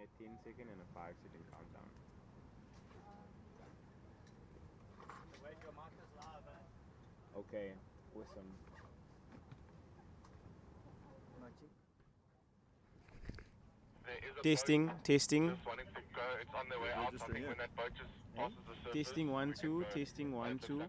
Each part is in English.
a 10-second and a 5-second countdown. Wait, your mic is live, eh? Okay, awesome. Testing, testing. Just wanting to go. It's on the way out. I think when that boat just passes the surface. Testing 1 2, testing 1 2.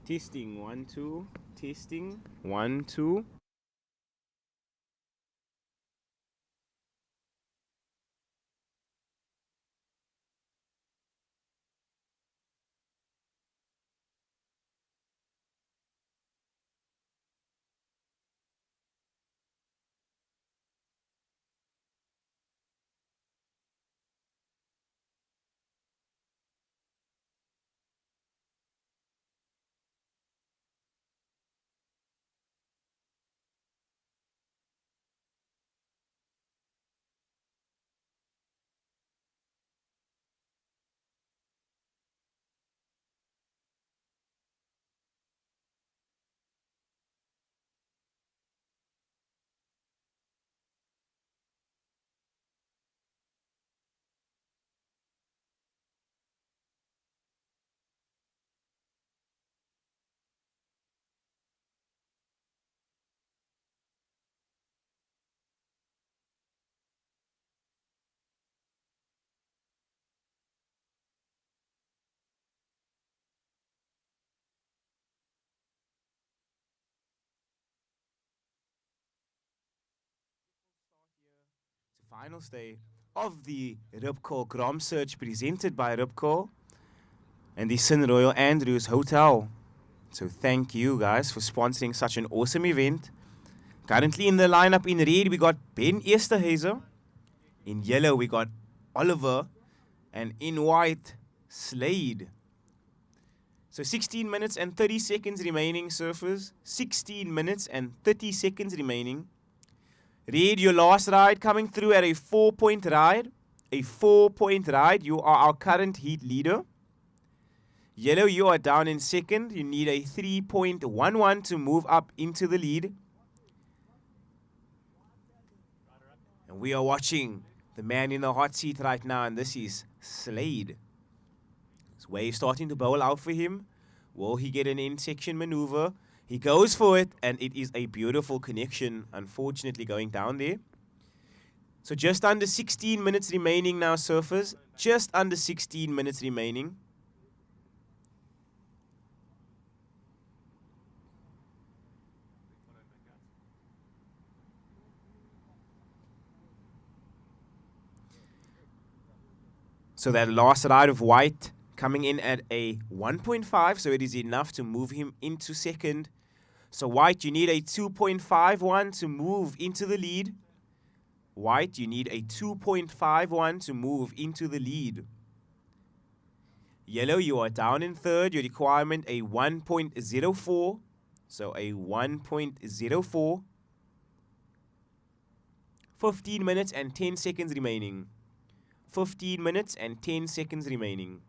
Testing 1 2, testing 1 2. Final day of the Rip Curl GromSearch presented by Rip Curl and the Sin Royal Andrews Hotel. So thank you guys for sponsoring such an awesome event. Currently in the lineup in red we got Ben Esterhazer. In yellow we got Oliver. And in white, Slade. So 16 minutes and 30 seconds remaining, surfers. 16 minutes and 30 seconds remaining. Red, your last ride coming through at a 4-point ride. A 4-point ride. You are our current heat leader. Yellow, you are down in second. You need a 3.11 to move up into the lead. And we are watching the man in the hot seat right now, and this is Slade. Wave starting to bowl out for him. Will he get an in-section maneuver? He goes for it, and it is a beautiful connection, unfortunately, going down there. So just under 16 minutes remaining now, surfers. Just under 16 minutes remaining. So that last ride of White coming in at a 1.5, so it is enough to move him into second. So White, you need a 2.51 to move into the lead. White, you need a 2.51 to move into the lead. Yellow, you are down in third. Your requirement, a 1.04. So a 1.04. 15 minutes and 10 seconds remaining. 15 minutes and 10 seconds remaining.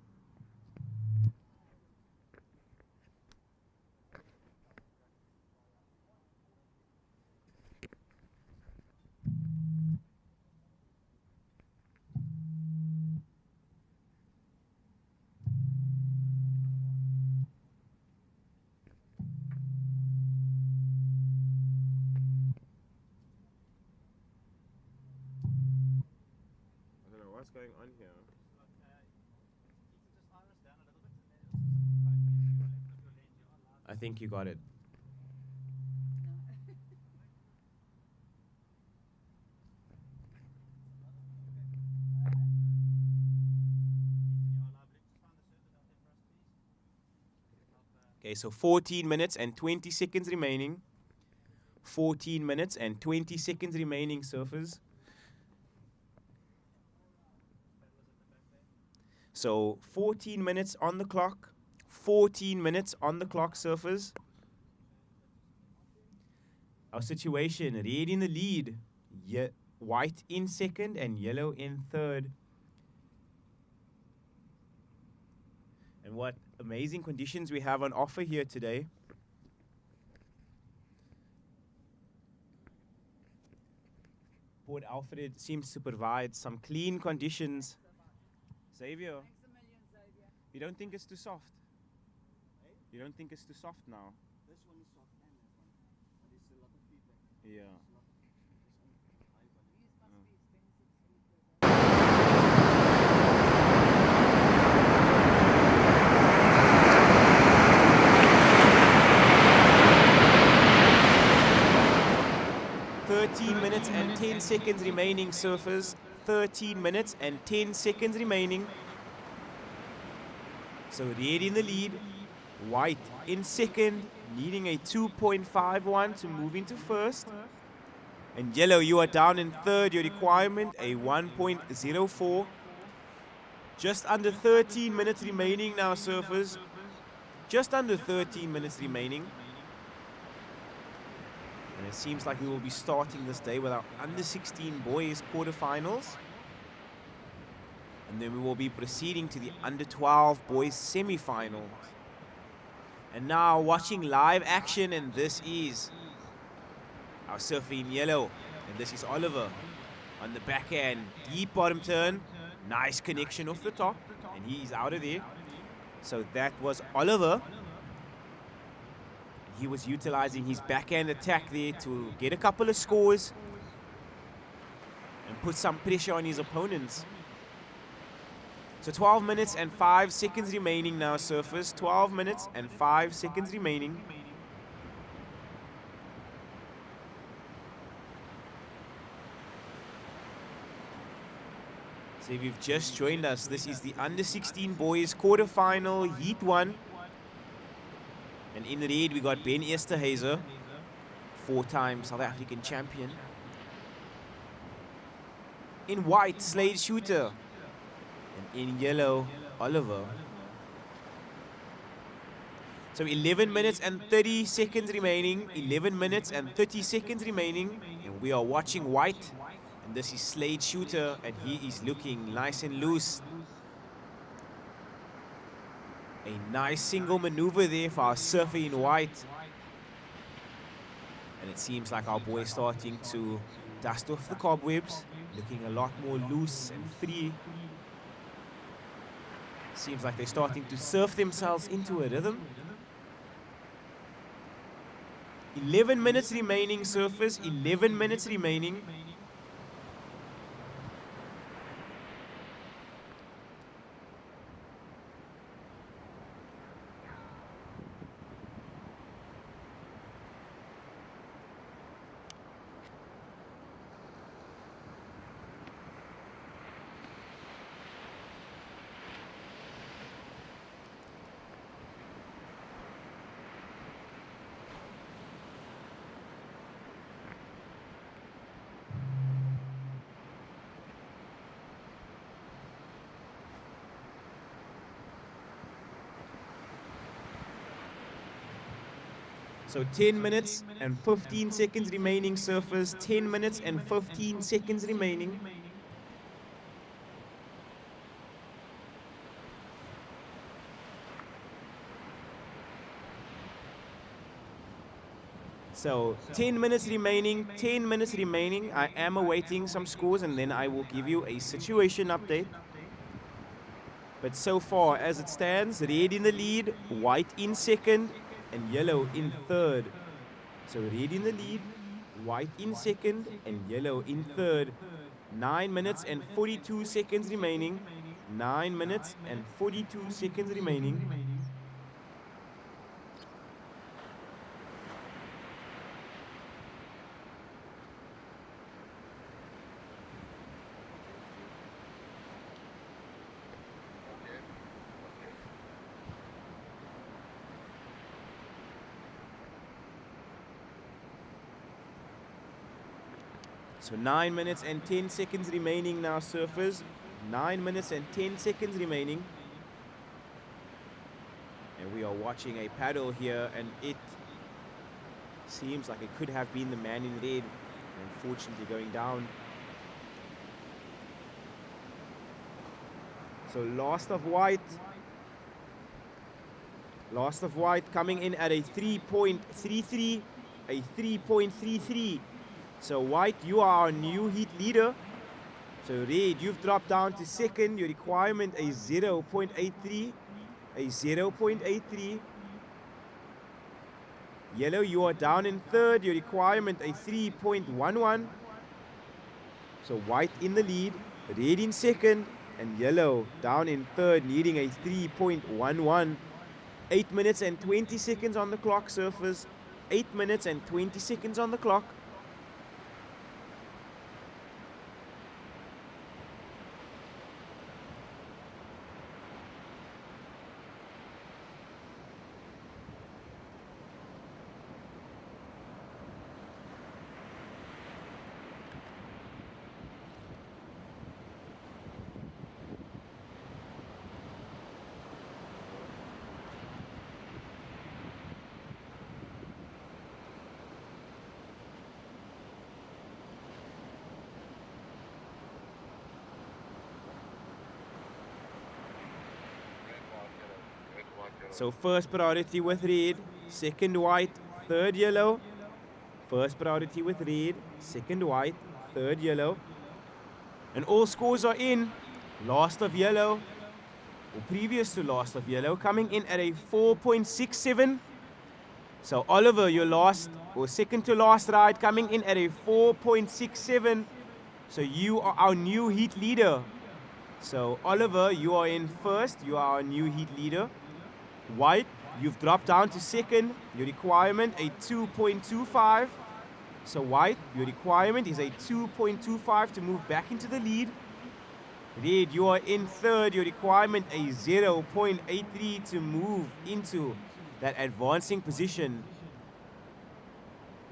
What's going on here? I think you got it. Okay, so 14 minutes and 20 seconds remaining. 14 minutes and 20 seconds remaining, surfers. So 14 minutes on the clock. 14 minutes on the clock, surfers. Our situation, red in the lead. White in second and yellow in third. And what amazing conditions we have on offer here today. Port Alfred seems to provide some clean conditions. Xavier, you don't think it's too soft? You don't think it's too soft now? This one is soft and that one. But it's a lot of feedback. Yeah. Minutes and 10 seconds remaining, surfers. 13 minutes and 10 seconds remaining. So red in the lead, white in second, needing a 2.51 to move into first. And yellow, you are down in third. Your requirement, a 1.04. Just under 13 minutes remaining now, surfers. Just under 13 minutes remaining. And it seems like we will be starting this day with our under-16 boys quarterfinals. And then we will be proceeding to the under-12 boys semifinals. And now watching live action, and this is our surfer in yellow. And this is Oliver on the backhand. Deep bottom turn. Nice connection off the top. And he is out of there. So that was Oliver. He was utilizing his backhand attack there to get a couple of scores and put some pressure on his opponents. So 12 minutes and 5 seconds remaining now, surfers. 12 minutes and 5 seconds remaining. So if you've just joined us, this is the under-16 boys quarterfinal, Heat 1. And in the red, we got Ben Esterhazy, 4-time South African champion. In white, Slade Shooter. And in yellow, Oliver. So 11 minutes and 30 seconds remaining. 11 minutes and 30 seconds remaining. And we are watching white. And this is Slade Shooter, and he is looking nice and loose. A nice single maneuver there for our surfer in white. And it seems like our boy is starting to dust off the cobwebs, looking a lot more loose and free. Seems like they're starting to surf themselves into a rhythm. 11 minutes remaining, surfers. 11 minutes remaining. So 10 minutes and 15 seconds remaining, surfers. 10 minutes and 15 seconds remaining. So 10 minutes remaining, 10 minutes remaining. I am awaiting some scores and then I will give you a situation update. But so far, as it stands, red in the lead, white in second, and yellow in third. So red in the lead, white in second, and yellow in third. 9 minutes and 42 seconds remaining. 9 minutes and 42 seconds remaining. So 9 minutes and 10 seconds remaining now, surfers. 9 minutes and 10 seconds remaining. And we are watching a paddle here, and it seems like it could have been the man in red. Unfortunately going down. So last of white. Last of white coming in at a 3.33. A 3.33. So white, you are our new heat leader. So red, you've dropped down to second. Your requirement a 0.83. A 0.83. Yellow, you are down in third. Your requirement a 3.11. So white in the lead, red in second, and yellow down in third, needing a 3.11. 8 minutes and 20 seconds on the clock, surfers. 8 minutes and 20 seconds on the clock. So first priority with red, second white, third yellow. First priority with red, second white, third yellow. And all scores are in. Last of yellow, or previous to last of yellow, coming in at a 4.67. So Oliver, your last or second to last ride, coming in at a 4.67. So you are our new heat leader. So Oliver, you are in first. You are our new heat leader. White, you've dropped down to second. Your requirement a 2.25. So white, your requirement is a 2.25 to move back into the lead. Red, you are in third. Your requirement a 0.83 to move into that advancing position.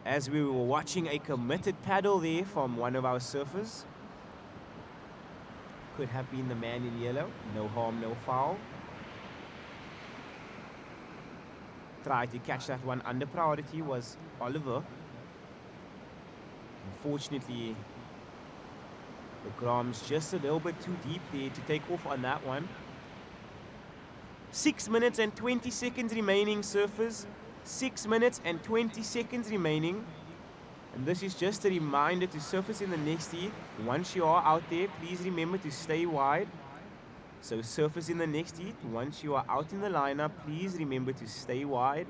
As we were watching a committed paddle there from one of our surfers. Could have been the man in yellow. No harm, no foul. Tried to catch that one under priority was Oliver. Unfortunately, the Grom's just a little bit too deep there to take off on that one. 6 minutes and 20 seconds remaining, surfers. 6 minutes and 20 seconds remaining. And this is just a reminder to surfers in the next heat. Once you are out there, please remember to stay wide. So surfers in the next heat, once you are out in the lineup, please remember to stay wide.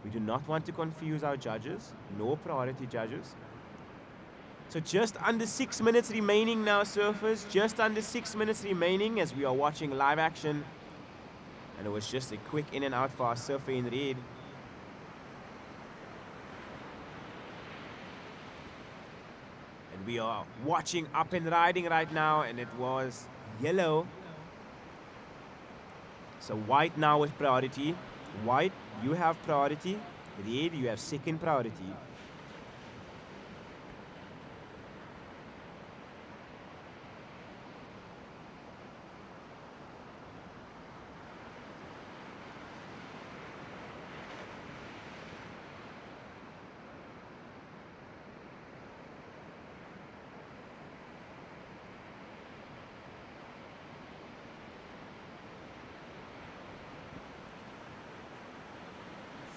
We do not want to confuse our judges, nor priority judges. So just under 6 minutes remaining now, surfers. Just under 6 minutes remaining as we are watching live action. And it was just a quick in and out for our surfer in red. And we are watching up and riding right now, and it was yellow. So white now with priority. White, you have priority. Red, you have second priority.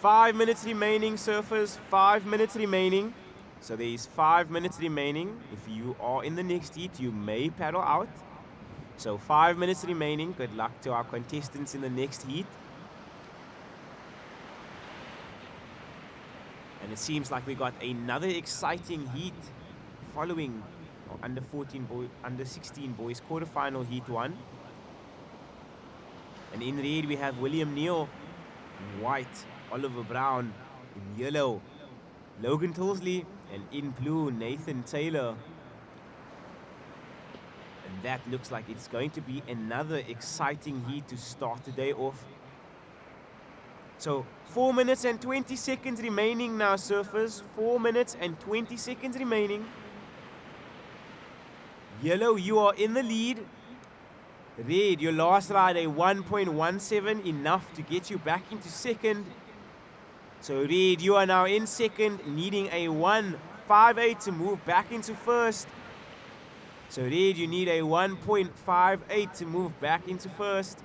Five minutes remaining, surfers. 5 minutes remaining. So there is 5 minutes remaining. If you are in the next heat, you may paddle out. So 5 minutes remaining. Good luck to our contestants in the next heat. And it seems like we got another exciting heat following under 16 boys quarterfinal heat 1. And in red we have William Neal, in white Oliver Brown, in yellow Logan Tilsley, and in blue Nathan Taylor. And that looks like it's going to be another exciting heat to start the day off. So 4 minutes and 20 seconds remaining now, surfers. 4 minutes and 20 seconds remaining. Yellow, you are in the lead. Red, your last ride, a 1.17, enough to get you back into second. So Red, you are now in second, needing a 1.58 to move back into first. So Red, you need a 1.58 to move back into first.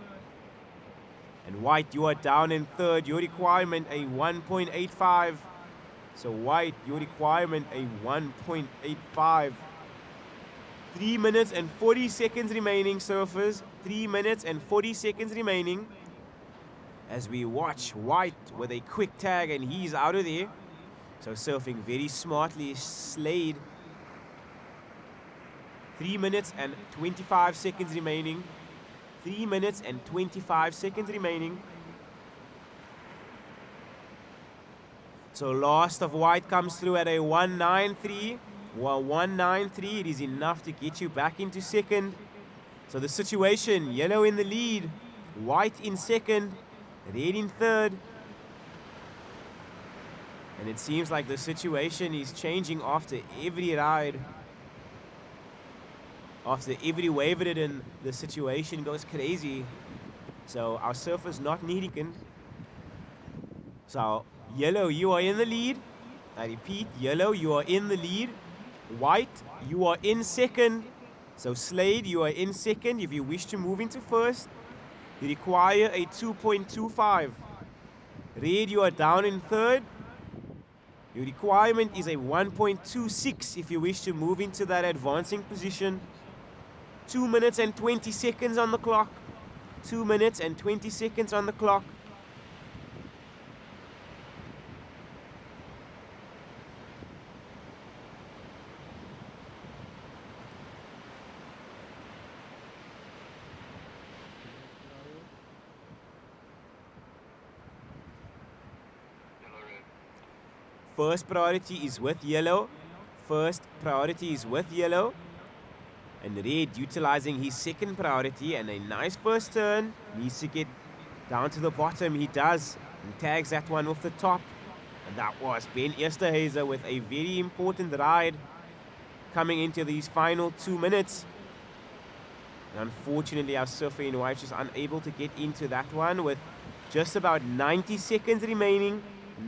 And White, you are down in third. Your requirement, a 1.85. So White, your requirement, a 1.85. 3 minutes and 40 seconds remaining, surfers. 3 minutes and 40 seconds remaining. As we watch White with a quick tag, and he's out of there. So surfing very smartly, Slade. 3 minutes and 25 seconds remaining. 3 minutes and 25 seconds remaining. So last of White comes through at a 1.93. Well, 1.93, it is enough to get you back into second. So the situation, yellow in the lead, White in second, red in third. And it seems like the situation is changing after every ride. After every wave ridden, the situation goes crazy. So our surfer's not needing. So yellow, you are in the lead. I repeat, yellow, you are in the lead. White, you are in second. So Slade, you are in second. If you wish to move into first, you require a 2.25. Red, you are down in third. Your requirement is a 1.26 if you wish to move into that advancing position. 2 minutes and 20 seconds on the clock. 2 minutes and 20 seconds on the clock. First priority is with yellow. First priority is with yellow. And red, utilizing his second priority and a nice first turn, needs to get down to the bottom. He does, and tags that one off the top. And that was Ben Esterhazer with a very important ride coming into these final 2 minutes. And unfortunately, our surfer in white is unable to get into that one with just about 90 seconds remaining.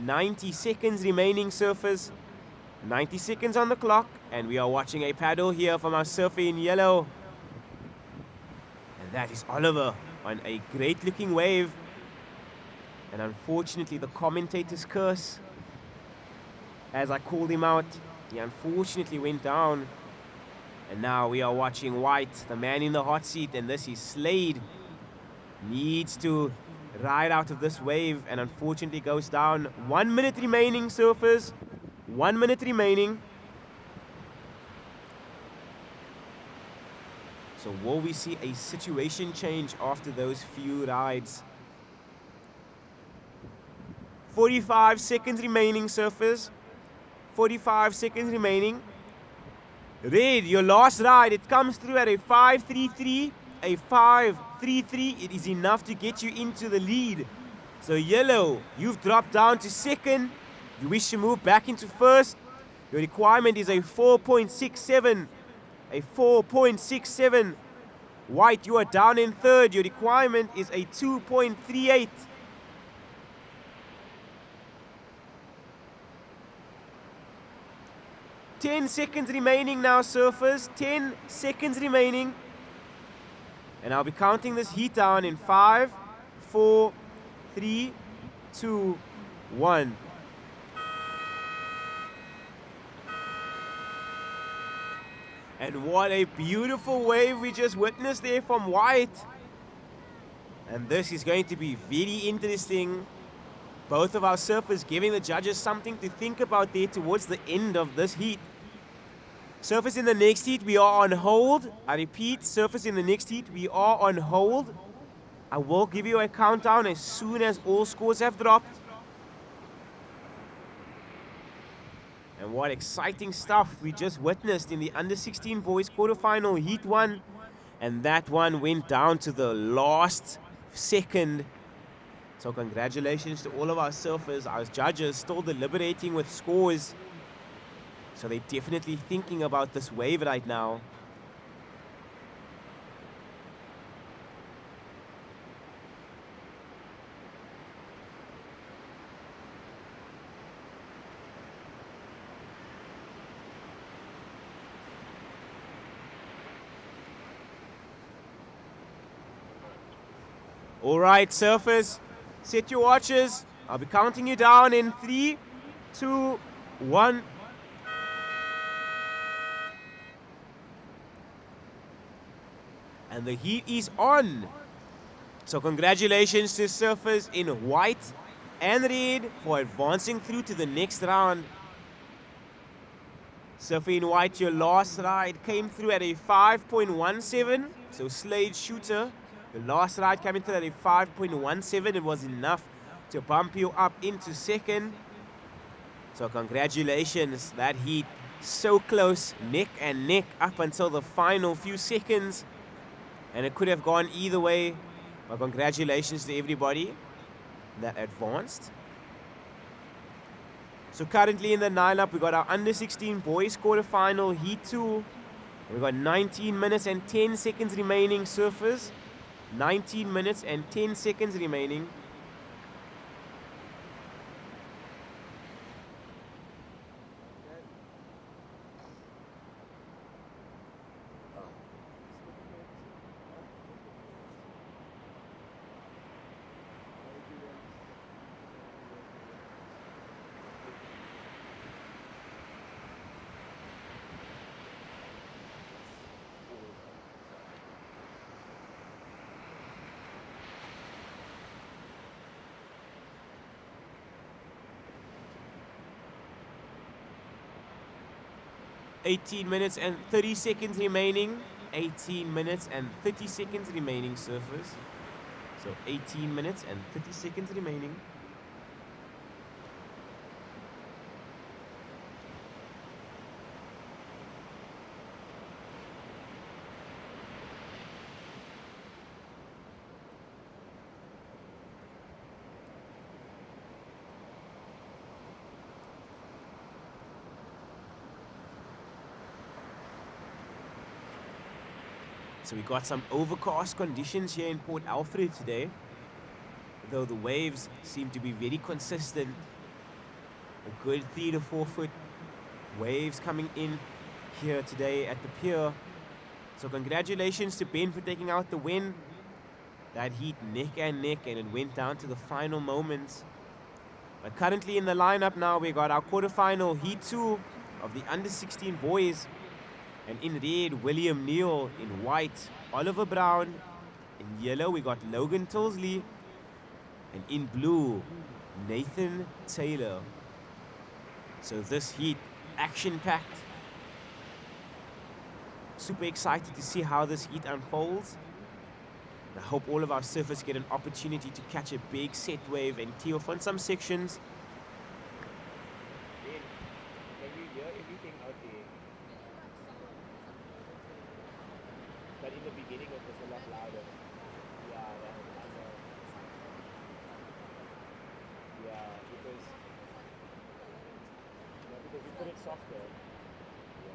90 seconds remaining, surfers. 90 seconds on the clock, and we are watching a paddle here from our surfer in yellow. And that is Oliver on a great looking wave. And unfortunately, the commentator's curse, as I called him out, he unfortunately went down. And now we are watching White, the man in the hot seat, and this is Slade needs to ride out of this wave and unfortunately goes down. 1 minute remaining, surfers. 1 minute remaining. So will we see a situation change after those few rides? 45 seconds remaining, surfers. 45 seconds remaining. Red, your last ride, it comes through at a 5.33. A 5.33, it is enough to get you into the lead. So yellow, you've dropped down to second. You wish to move back into first. Your requirement is a 4.67. A 4.67. White, you are down in third. Your requirement is a 2.38. Ten seconds remaining now, surfers. 10 seconds remaining. And I'll be counting this heat down in 5, 4, 3, 2, 1. And what a beautiful wave we just witnessed there from White. And this is going to be very interesting. Both of our surfers giving the judges something to think about there towards the end of this heat. Surfers in the next heat, we are on hold. I repeat, surfers in the next heat, we are on hold. I will give you a countdown as soon as all scores have dropped. And what exciting stuff we just witnessed in the under-16 boys quarterfinal heat 1. And that one went down to the last second. So congratulations to all of our surfers. Our judges still deliberating with scores. So they're definitely thinking about this wave right now. All right, surfers, set your watches. I'll be counting you down in 3, 2, 1. And the heat is on. So congratulations to surfers in white and red for advancing through to the next round. Surfer in white, your last ride came through at a 5.17. So Slade Shooter, the last ride coming through at a 5.17. It was enough to bump you up into second. So congratulations, that heat so close, neck and neck up until the final few seconds. And it could have gone either way. But congratulations to everybody that advanced. So currently in the lineup, we got our under-16 boys quarterfinal heat 2. We got 19 minutes and 10 seconds remaining, surfers. 19 minutes and 10 seconds remaining. $18 minutes and 30 seconds remaining. 18 minutes and 30 seconds remaining, surfers. So 18 minutes and 30 seconds remaining. So we got some overcast conditions here in Port Alfred today, though the waves seem to be very consistent. A good 3 to 4 foot waves coming in here today at the pier. So congratulations to Ben for taking out the win. That heat neck and neck, and it went down to the final moments. But currently in the lineup now, we got our quarterfinal heat 2 of the under-16 boys. And in red, William Neal. In white, Oliver Brown. In yellow, we got Logan Tilsley. And in blue, Nathan Taylor. So this heat, action-packed. Super excited to see how this heat unfolds. And I hope all of our surfers get an opportunity to catch a big set wave and tee off on some sections. Ben, can you hear everything out there? But in the beginning it was a lot louder. Yeah, I know. Yeah, because we put it softer. Yeah.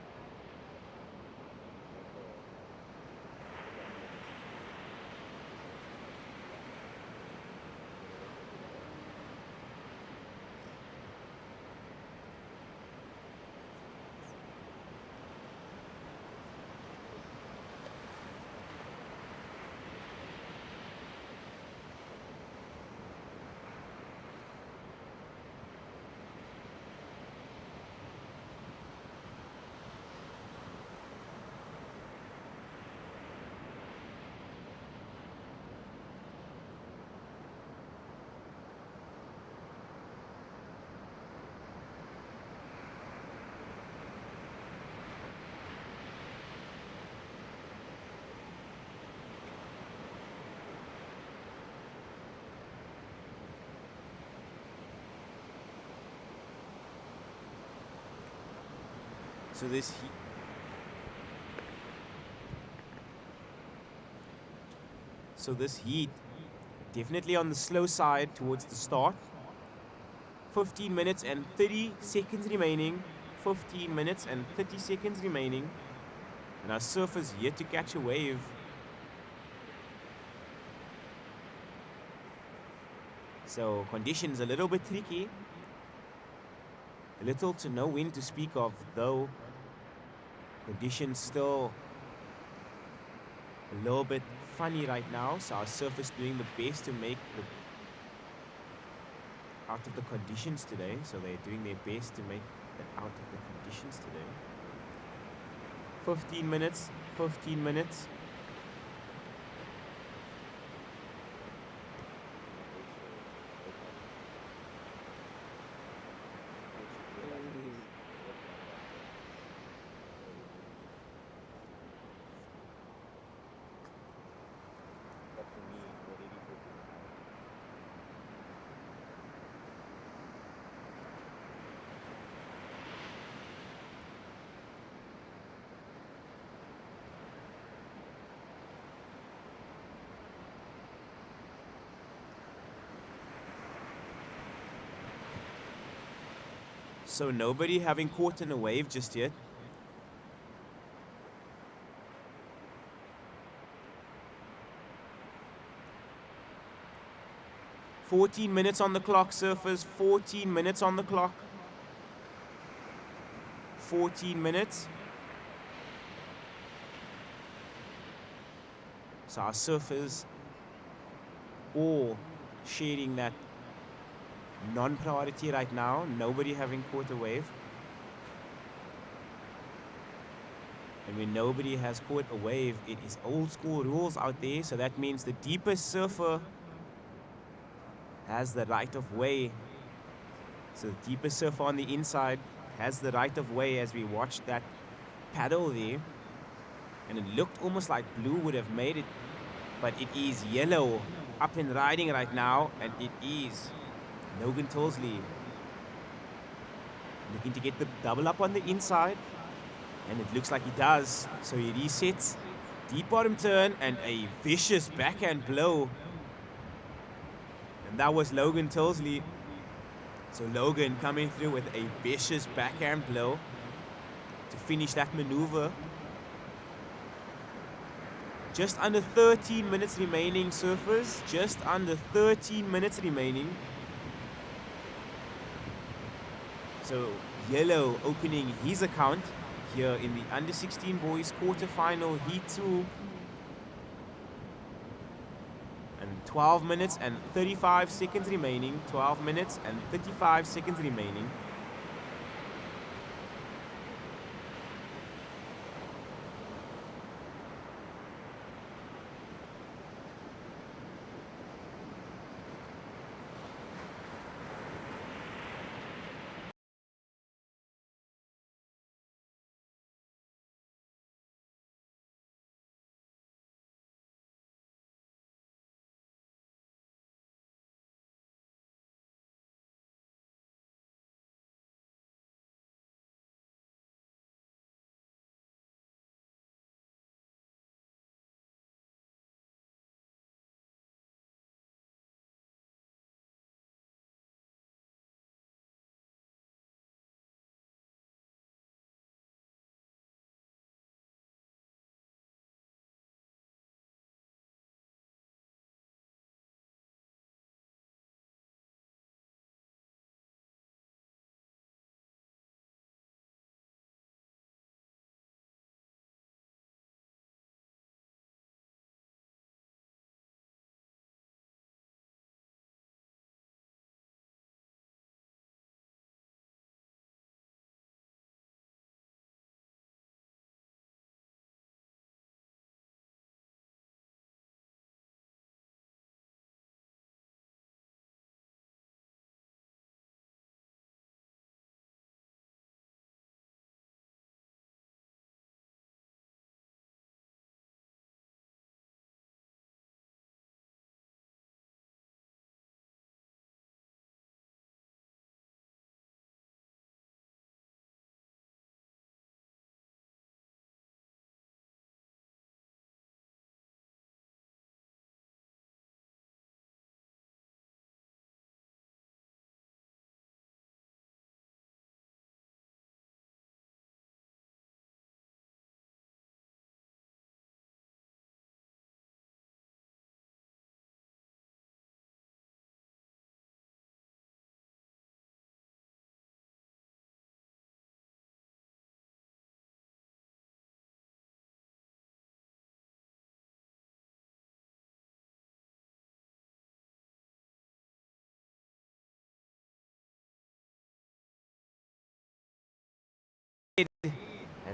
So this heat. So this heat, definitely on the slow side towards the start. 15 minutes and 30 seconds remaining. 15 minutes and 30 seconds remaining. And our surfers yet to catch a wave. So conditions a little bit tricky. Little to no wind to speak of, though. Conditions still a little bit funny right now, so our surfers doing the best to make the out of the conditions today. So they're doing their best to make the out of the conditions today. 15 minutes, 15 minutes. But for me, we're ready for it. So nobody having caught in a wave just yet. "14 minutes on the clock, surfers. 14 minutes on the clock. 14 minutes. So our surfers all sharing that non-priority right now. Nobody having caught a wave. And when nobody has caught a wave, it is old school rules out there. So that means the deepest surfer has the right of way. So the deepest surfer on the inside has the right of way as we watched that paddle there. And it looked almost like blue would have made it, but it is yellow up and riding right now, and it is Logan Tilsley looking to get the double up on the inside, and it looks like he does. So he resets, deep bottom turn, and a vicious backhand blow. And that was Logan Tilsley. So Logan coming through with a vicious backhand blow to finish that maneuver. Just under 13 minutes remaining, surfers. Just under 13 minutes remaining. So yellow opening his account here in the under 16 boys quarterfinal heat 2. And 12 minutes and 35 seconds remaining. 12 minutes and 35 seconds remaining.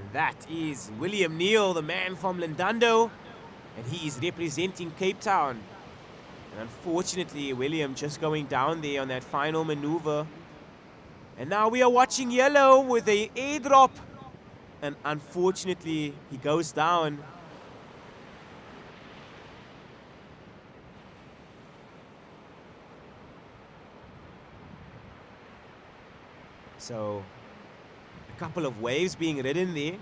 And that is William Neal, the man from Lindando. And he is representing Cape Town. And unfortunately, William just going down there on that final maneuver. And now we are watching Yellow with a airdrop. And unfortunately, he goes down. So, a couple of waves being ridden there.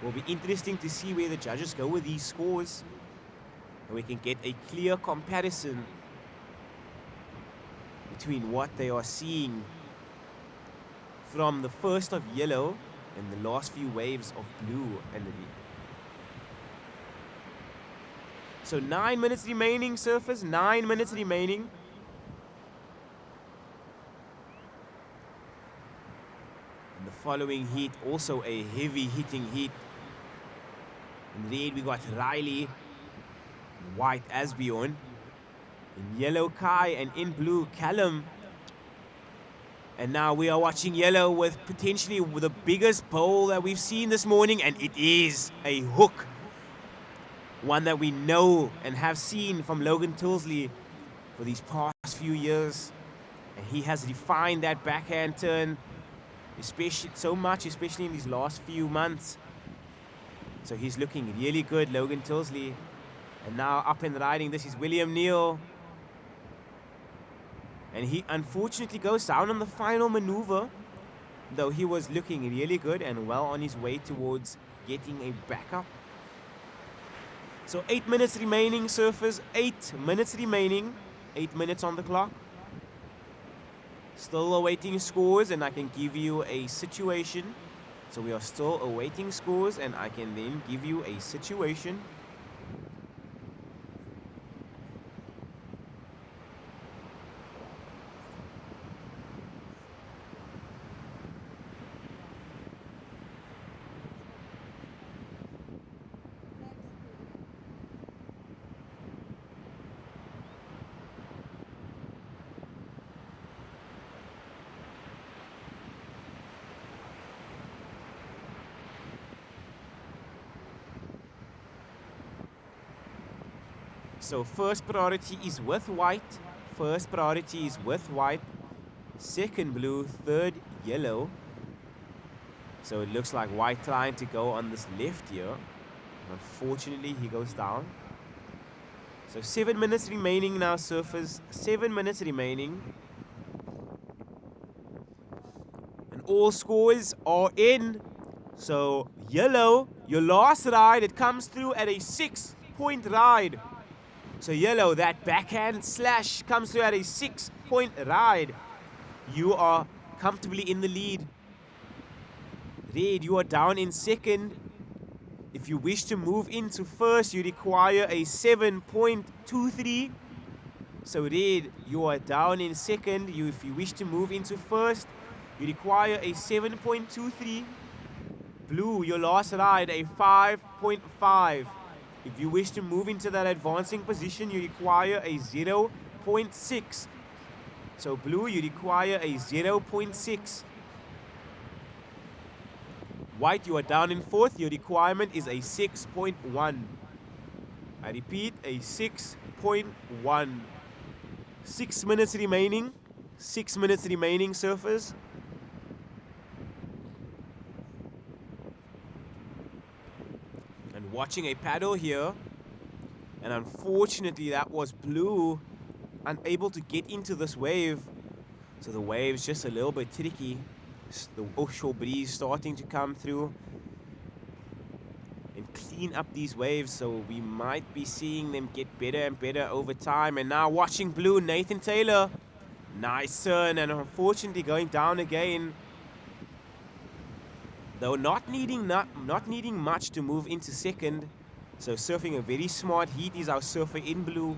Will be interesting to see where the judges go with these scores. And we can get a clear comparison between what they are seeing from the first of Yellow and the last few waves of Blue and the lead. So 9 minutes remaining, surfers, 9 minutes remaining. And the following heat, also a heavy hitting heat. In red we got Riley, white Asbjorn, in yellow Kai, and in blue Callum. And now we are watching Yellow with potentially the biggest bowl that we've seen this morning, and it is a hook. One that we know and have seen from Logan Tilsley for these past few years. And he has refined that backhand turn especially in these last few months. So he's looking really good, Logan Tilsley. And now up and riding, this is William Neal. And he unfortunately goes down on the final maneuver, though he was looking really good and well on his way towards getting a backup. So 8 minutes remaining, surfers, 8 minutes remaining, 8 minutes on the clock. Still awaiting scores, and I can give you a situation. So we are still awaiting scores, and I can then give you a situation. So first priority is with white. First priority is with white. Second blue, third yellow. So it looks like white trying to go on this left here. Unfortunately, he goes down. So 7 minutes remaining now, surfers. 7 minutes remaining. And all scores are in. So yellow, your last ride, it comes through at a 6-point ride. So yellow, that backhand slash comes through at a 6-point ride. You are comfortably in the lead. Red, you are down in second. If you wish to move into first, you require a 7.23. So red, you are down in second. If you wish to move into first, you require a 7.23. Blue, your last ride, a 5.5. If you wish to move into that advancing position, you require a 0.6. So blue, you require a 0.6. White, you are down in fourth. Your requirement is a 6.1. I repeat, a 6.1. 6 minutes remaining. 6 minutes remaining, surfers. And watching a paddle here. And unfortunately, that was blue. Unable to get into this wave. So the wave's just a little bit tricky. The offshore breeze starting to come through and clean up these waves, so we might be seeing them get better and better over time. And now watching blue, Nathan Taylor, nice turn, and unfortunately going down again, though not needing much to move into second. So surfing a very smart heat is our surfer in blue.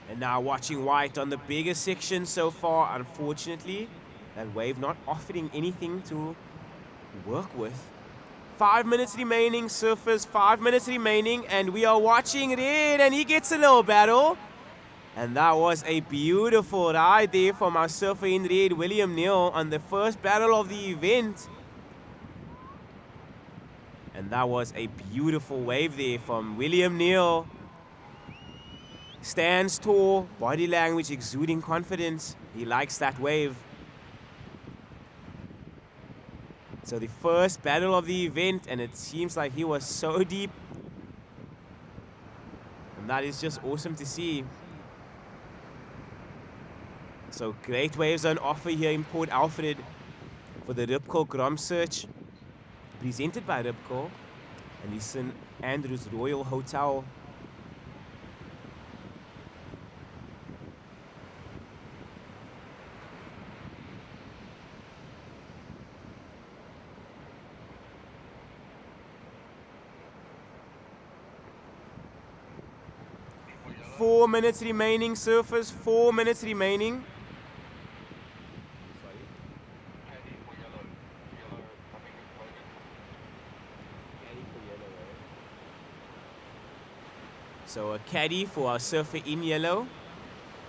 And now watching white on the biggest section so far. Unfortunately, that wave not offering anything to work with. 5 minutes remaining, surfers, 5 minutes remaining, and we are watching Red, and he gets a little battle. And that was a beautiful ride there from our surfer in red, William Neal, on the first battle of the event. And that was a beautiful wave there from William Neal. Stands tall, body language exuding confidence. He likes that wave. So the first battle of the event, and it seems like he was so deep. And that is just awesome to see. So great waves on offer here in Port Alfred for the Rip Curl GromSearch, presented by Rip Curl and the St. Andrews Royal Hotel. Four minutes remaining, surfers, 4 minutes remaining. Caddy for yellow. Yellow, I think it's Logan. Caddy for yellow, right? So a caddy for our surfer in yellow.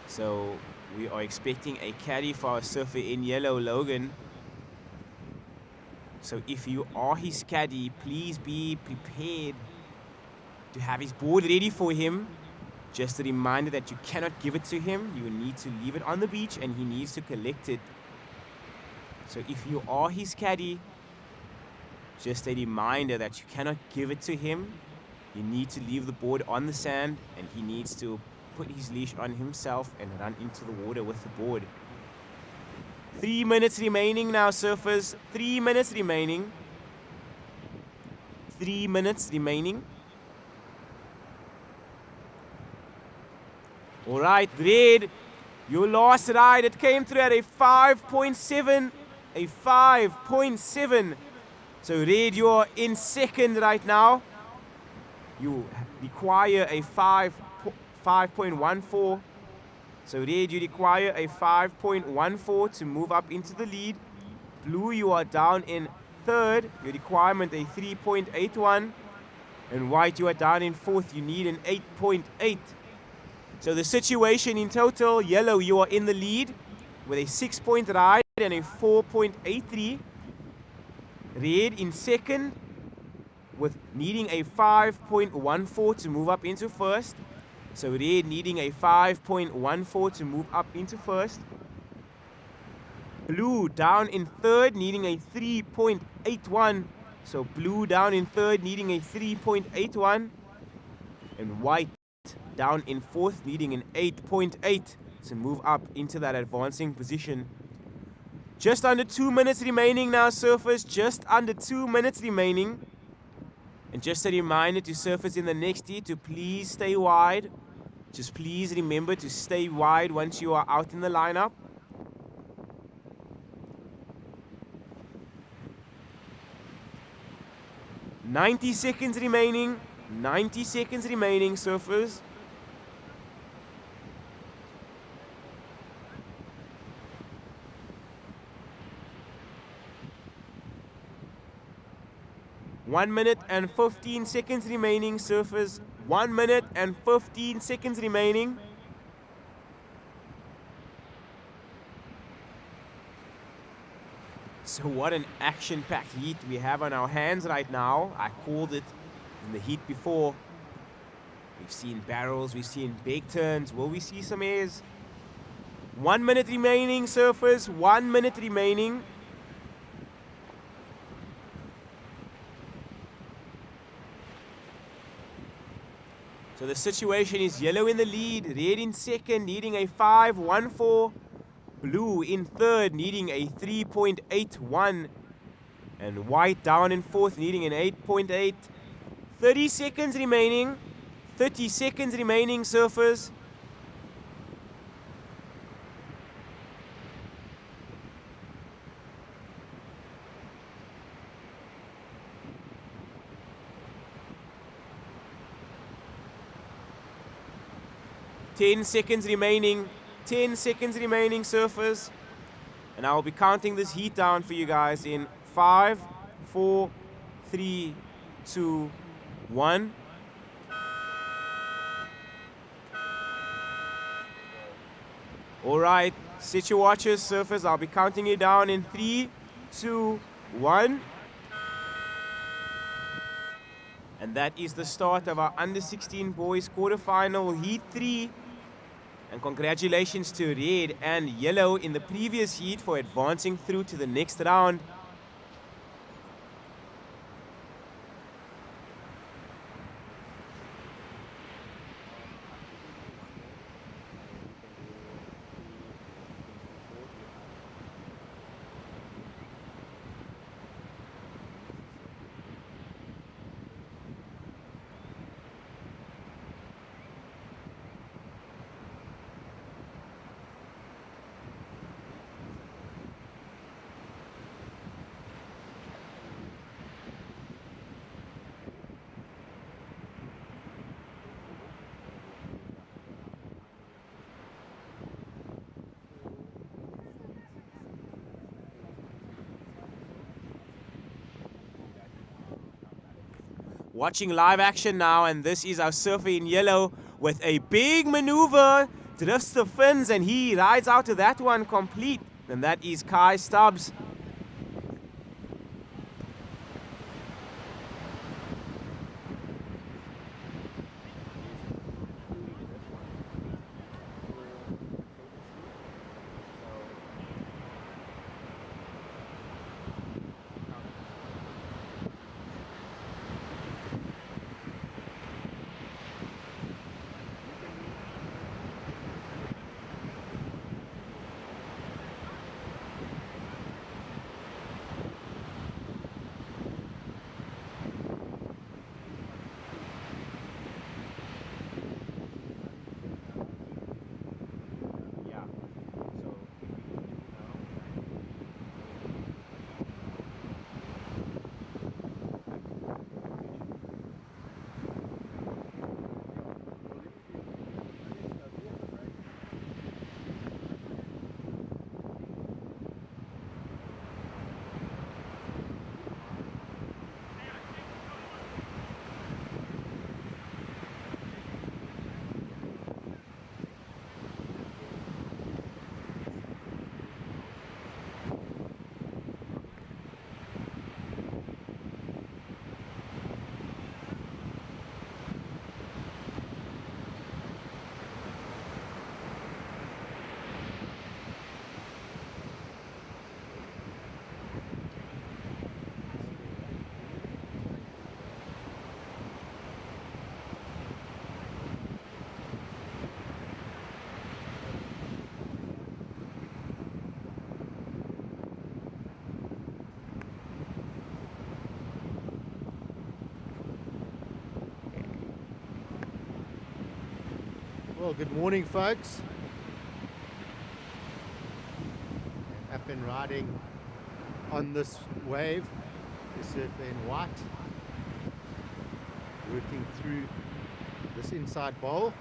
So we are expecting a caddy for our surfer in yellow, Logan. So if you are his caddy, please be prepared to have his board ready for him. Just a reminder that you cannot give it to him. You need to leave it on the beach and he needs to collect it. So if you are his caddy, just a reminder that you cannot give it to him. You need to leave the board on the sand and he needs to put his leash on himself and run into the water with the board. 3 minutes remaining now, surfers. 3 minutes remaining. 3 minutes remaining. All right, Red, your last ride, it came through at a 5.7, a 5.7. So Red, you are in second right now. You require a 5.14. So Red, you require a 5.14 to move up into the lead. Blue, you are down in third. Your requirement a 3.81. And White, you are down in fourth. You need an 8.8. So the situation in total, Yellow, you are in the lead with a 6-point ride and a 4.83. Red in second with needing a 5.14 to move up into first. So Red needing a 5.14 to move up into first. Blue down in third, needing a 3.81. So Blue down in third, needing a 3.81. And White down in fourth, needing an 8.8 to move up into that advancing position. Just under 2 minutes remaining now, surfers. Just under 2 minutes remaining. And just a reminder to surfers in the next heat to please stay wide. Just please remember to stay wide once you are out in the lineup. "90 seconds remaining. 90 seconds remaining, surfers. One minute and 15 seconds remaining, surfers. 1 minute and 15 seconds remaining. So what an action-packed heat we have on our hands right now. I called it in the heat before. We've seen barrels, we've seen big turns. Will we see some airs? 1 minute remaining, surfers. 1 minute remaining. So the situation is Yellow in the lead, Red in second, needing a 5.14. Blue in third, needing a 3.81. And White down in fourth, needing an 8.8. 30 seconds remaining. 30 seconds remaining, surfers. Ten seconds remaining. 10 seconds remaining, surfers. And I will be counting this heat down for you guys in 5, 4, 3, 2, 1. All right, set your watches, surfers. I'll be counting you down in 3, 2, 1. And that is the start of our under 16 boys quarterfinal heat 3. And congratulations to red and yellow in the previous heat for advancing through to the next round. Watching live action now, and this is our surfer in yellow with a big maneuver, drifts the fins, and he rides out to that one complete. And that is Kai Stubbs. Well, good morning, folks. Up and riding on this wave, the surfer in white, working through this inside bowl.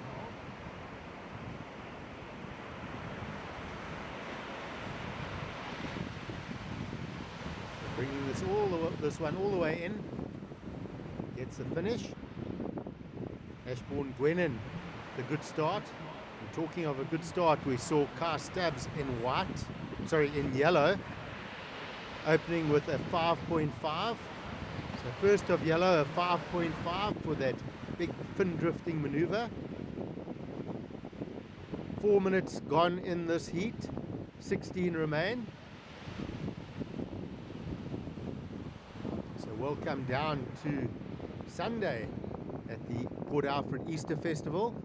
Bringing this one all the way in, gets the finish. Ashbourne Gwenin, the good start. And talking of a good start, we saw Kai Stubbs in yellow, opening with a 5.5. So first of yellow, a 5.5 for that big fin drifting maneuver. 4 minutes gone in this heat, 16 remain. So welcome down to Sunday at the Port Alfred Easter Festival.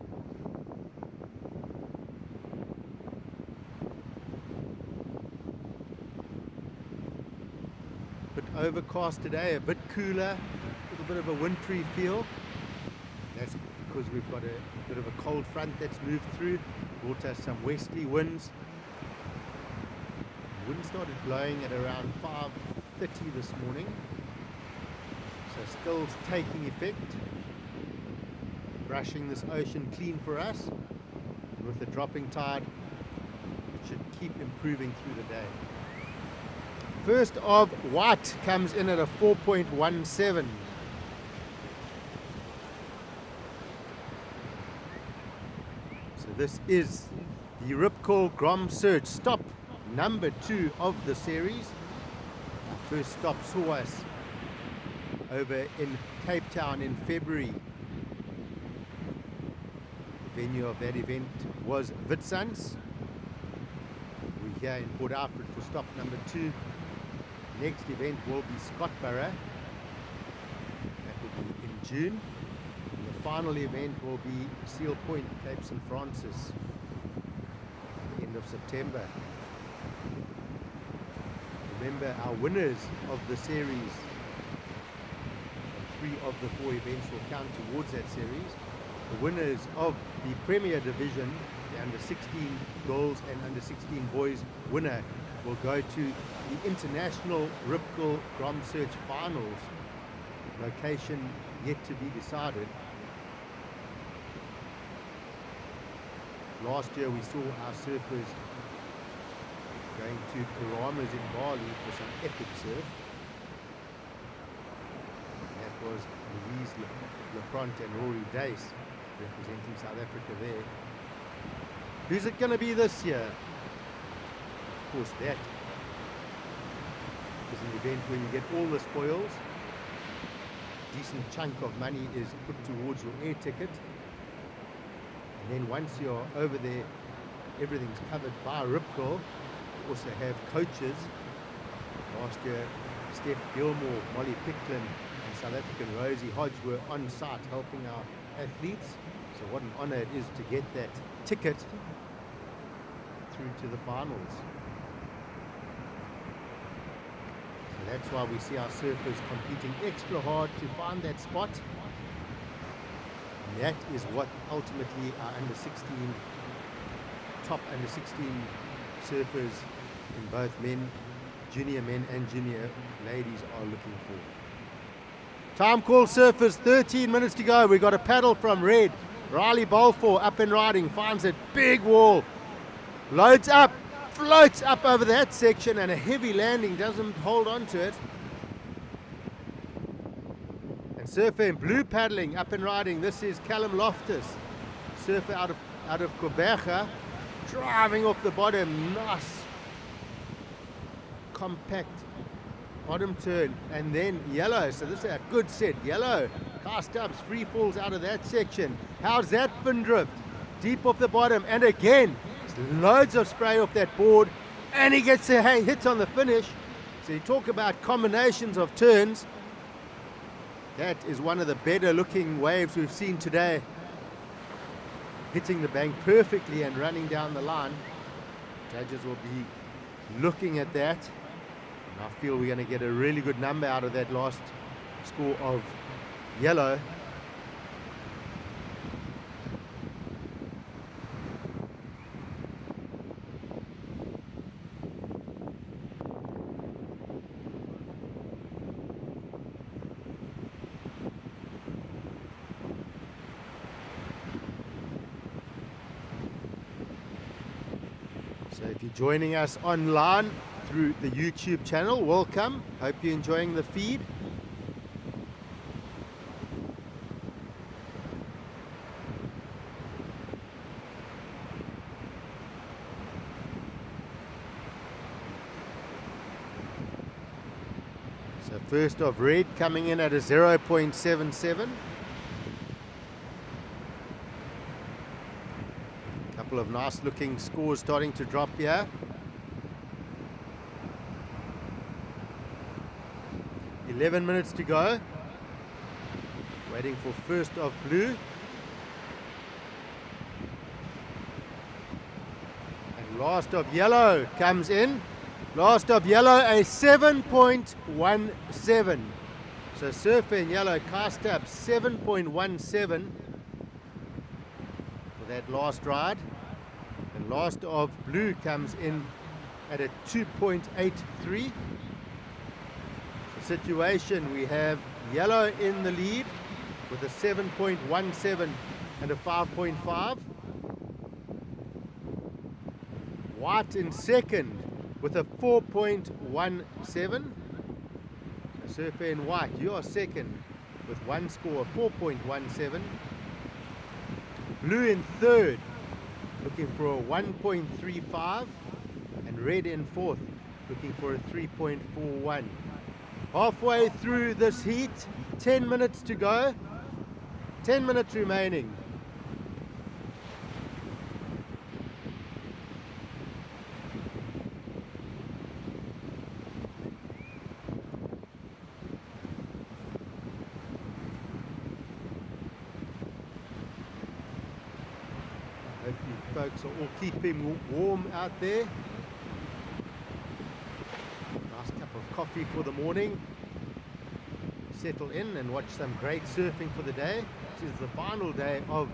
Bit overcast today, a bit cooler, a little bit of a wintry feel. That's because we've got a bit of a cold front that's moved through, brought us some westerly winds. The wind started blowing at around 5:30 this morning, so still taking effect, brushing this ocean clean for us. With the dropping tide, it should keep improving through the day. First of white comes in at a 4.17. So this is the Rip Curl GromSearch stop number 2 of the series. Our first stop saw us over in Cape Town in February. The venue of that event was Witsuns. We're here in Port Alfred for stop number 2. Next event will be Scottsboro. That will be in June. And the final event will be Seal Point, Cape St. Francis, at the end of September. Remember, our winners of the series, 3 of the 4 events will count towards that series. The winners of the Premier Division, the under 16 girls and under 16 boys winner, will go to the International Rip Curl GromSearch Finals. Location yet to be decided. Last year we saw our surfers going to Karamas in Bali for some epic surf. That was Louise Lepront and Rory Dace representing South Africa there. Who's it going to be this year? Of course, that is an event where you get all the spoils. A decent chunk of money is put towards your air ticket. And then once you're over there, everything's covered by Rip Curl. You also have coaches. Last year, Steph Gilmore, Molly Picklin, and South African Rosie Hodge were on site helping our athletes. So what an honor it is to get that ticket through to the finals. So that's why we see our surfers competing extra hard to find that spot. And that is what ultimately our under 16, top under 16 surfers in both junior men and junior ladies are looking for. Time call surfers, 13 minutes to go. We got a paddle from red. Riley Balfour up and riding, finds a big wall, loads up, floats up over that section, and a heavy landing, doesn't hold on to it. And surfer in blue paddling, up and riding. This is Callum Loftus, surfer out of Quebec, driving off the bottom. Nice, compact bottom turn, and then yellow. So this is a good set. Yellow cast ups, free falls out of that section. How's that fin drift? Deep off the bottom, and again loads of spray off that board, and he gets a hit on the finish. So you talk about combinations of turns. That is one of the better looking waves we've seen today, hitting the bank perfectly and running down the line. Judges will be looking at that. I feel we're going to get a really good number out of that last score of yellow. So if you're joining us online through the YouTube channel, welcome. Hope you're enjoying the feed. So first of red coming in at a 0.77. Couple of nice looking scores starting to drop here. 11 minutes to go. Waiting for first of blue. And last of yellow comes in. Last of yellow, a 7.17. So surfer in yellow cast up 7.17 for that last ride. And last of blue comes in at a 2.83. Situation, we have yellow in the lead with a 7.17 and a 5.5. White in second with a 4.17. Surfer in white, you are second with one score of 4.17. Blue in third, looking for a 1.35. And red in fourth, looking for a 3.41. Halfway through this heat, 10 minutes to go, 10 minutes remaining. Hope you folks are all keeping warm out there. Nice cup of coffee for the morning. Settle in and watch some great surfing for the day. This is the final day of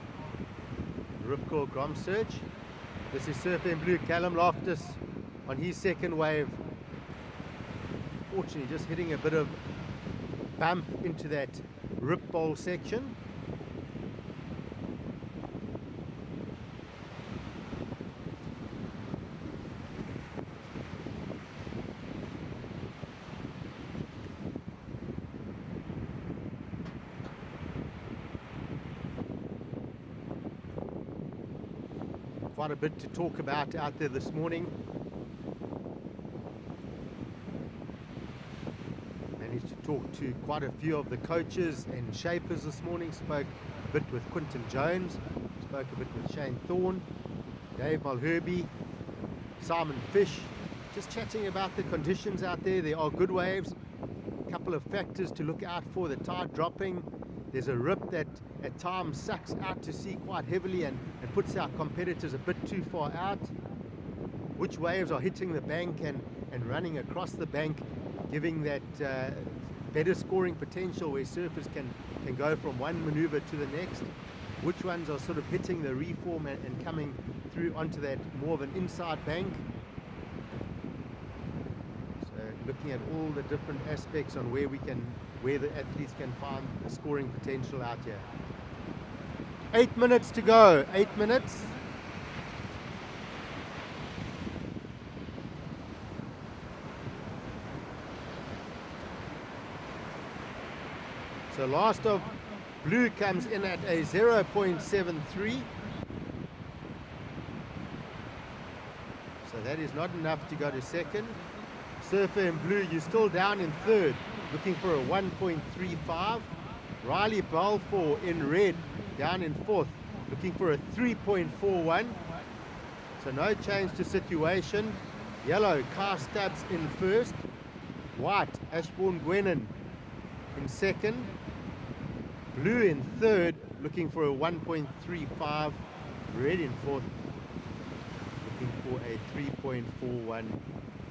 Rip Curl GromSearch. This is Surfer in Blue, Callum Loftus on his second wave. Fortunately, just hitting a bit of bump into that rip bowl section. Quite a bit to talk about out there this morning. Managed to talk to quite a few of the coaches and shapers this morning. Spoke a bit with Quinton Jones, spoke a bit with Shane Thorne, Dave Mulherby, Simon Fish, just chatting about the conditions out there. There are good waves, a couple of factors to look out for: the tide dropping. There's a rip that at times sucks out to sea quite heavily and puts our competitors a bit too far out. Which waves are hitting the bank and running across the bank, giving that better scoring potential where surfers can go from one maneuver to the next. Which ones are sort of hitting the reform and coming through onto that more of an inside bank. So looking at all the different aspects on where the athletes can find the scoring potential out here. 8 minutes to go, 8 minutes. So last of blue comes in at a 0.73. So that is not enough to go to second. Surfer in blue, you're still down in third, looking for a 1.35. Riley Balfour in red, down in fourth, looking for a 3.41. So no change to situation. Yellow, Car Stubbs in first. White, Ashbourne Gwenin in second. Blue in third, looking for a 1.35. Red in fourth, looking for a 3.41.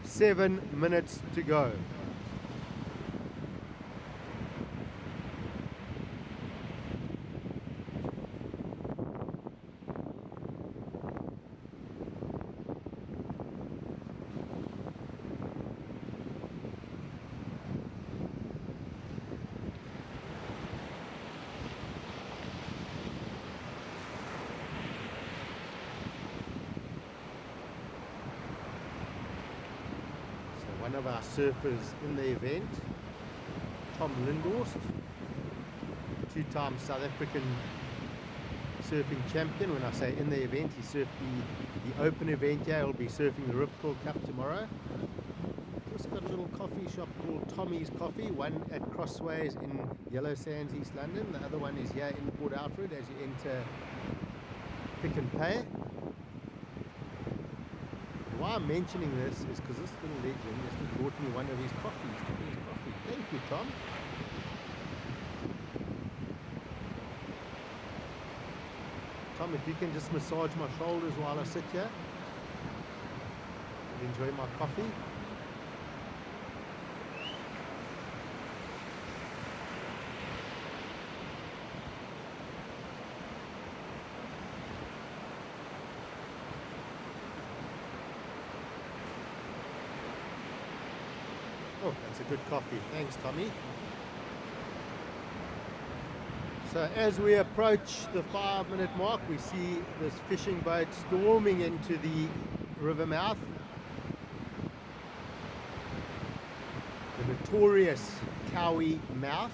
7 minutes to go. One of our surfers in the event, Tom Lindhorst, two-time South African surfing champion. When I say in the event, he surfed the open event here. He'll be surfing the Rip Curl Cup tomorrow. Just got a little coffee shop called Tommy's Coffee, one at Crossways in Yellow Sands, East London. The other one is here in Port Alfred as you enter Pick n Pay. Why I'm mentioning this is because this little legend just brought me one of his coffees. Thank you, Tom. Tom, if you can just massage my shoulders while I sit here, I'll enjoy my coffee. Oh, that's a good coffee. Thanks, Tommy. So as we approach the 5-minute mark, we see this fishing boat storming into the river mouth. notorious Cowie mouth.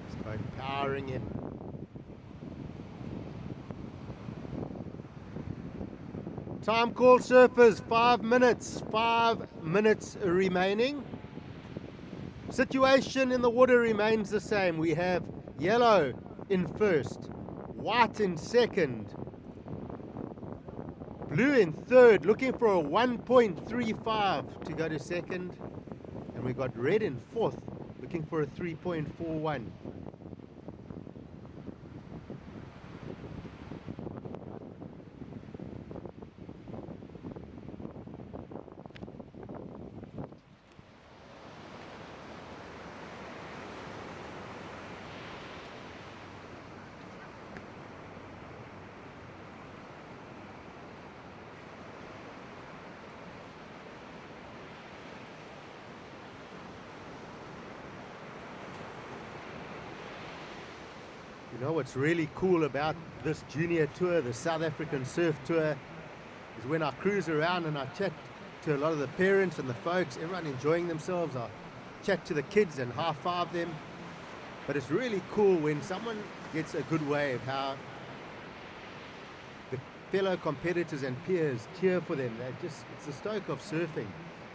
This boat powering in. Time call, surfers, 5 minutes. 5 minutes remaining. Situation in the water remains the same. We have yellow in first, white in second, blue in third, looking for a 1.35 to go to second, and we got red in fourth, looking for a 3.41. You know what's really cool about this junior tour, the South African Surf Tour, is when I cruise around and I chat to a lot of the parents and the folks, everyone enjoying themselves. I chat to the kids and high-five them. But it's really cool when someone gets a good wave, how the fellow competitors and peers cheer for them. It's the stoke of surfing.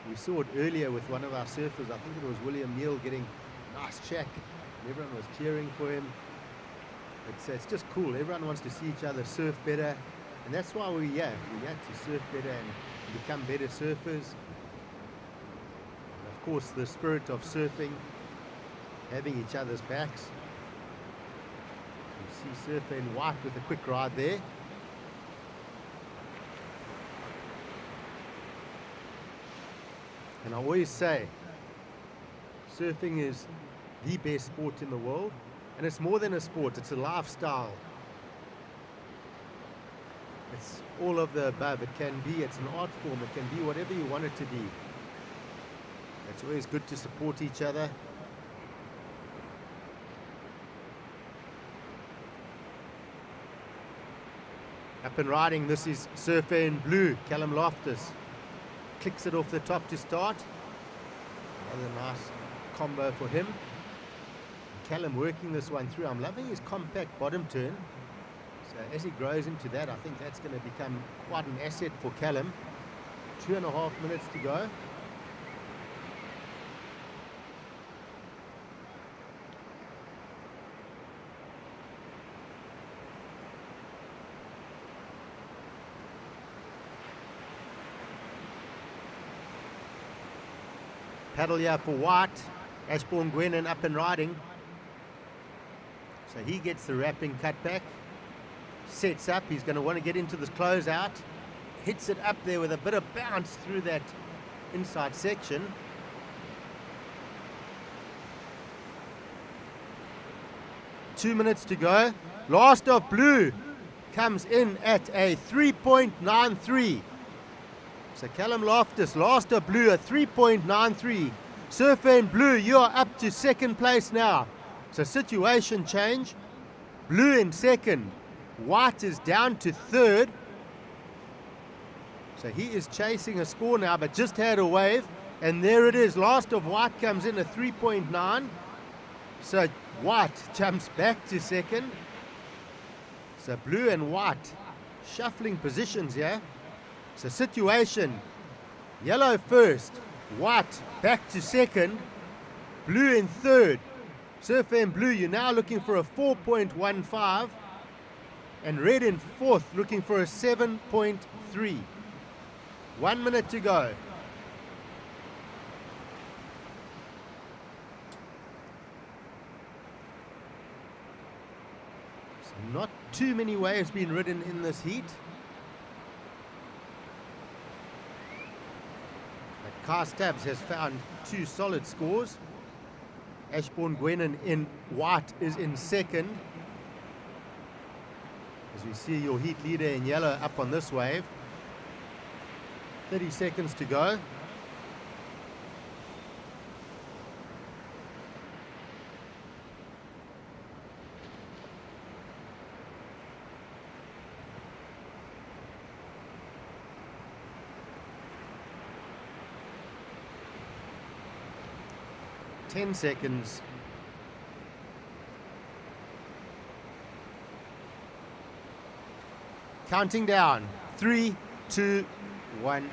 We saw it earlier with one of our surfers. I think it was William Neal getting a nice check. And everyone was cheering for him. It's just cool. Everyone wants to see each other surf better, and that's why we're here. We're here to surf better and become better surfers. And of course, the spirit of surfing, having each other's backs. You see Surfer in white with a quick ride there. And I always say, surfing is the best sport in the world. And it's more than a sport, it's a lifestyle. It's all of the above. It can be, it's an art form, it can be whatever you want it to be. It's always good to support each other. Up and riding, this is Surfer in blue, Callum Loftus. Clicks it off the top to start. Another nice combo for him. Callum working this one through. I'm loving his compact bottom turn. So as he grows into that, I think that's going to become quite an asset for Callum. 2.5 minutes to go. Paddle here for White. Ashbourne Gwenan up and riding. So he gets the wrapping cutback, sets up, he's going to want to get into this closeout, hits it up there with a bit of bounce through that inside section. Two minutes to go. Last of blue comes in at a 3.93. So Callum Loftus, last of blue, a 3.93. Surfer in blue, you are up to second place now. So situation change. Blue in second. White is down to third. So he is chasing a score now, but just had a wave. And there it is. Last of White comes in at 3.9. So White jumps back to second. So blue and white shuffling positions here. So situation. Yellow first. White back to second. Blue in third. Surfer in blue, you're now looking for a 4.15, and red in fourth, looking for a 7.3. 1 minute to go. So not too many waves being ridden in this heat. But Kai Stubbs has found 2 solid scores. Ashbourne Gwenan in white is in second. As we see your heat leader in yellow up on this wave. 30 seconds to go. 10 seconds. Counting down. 3, 2, 1.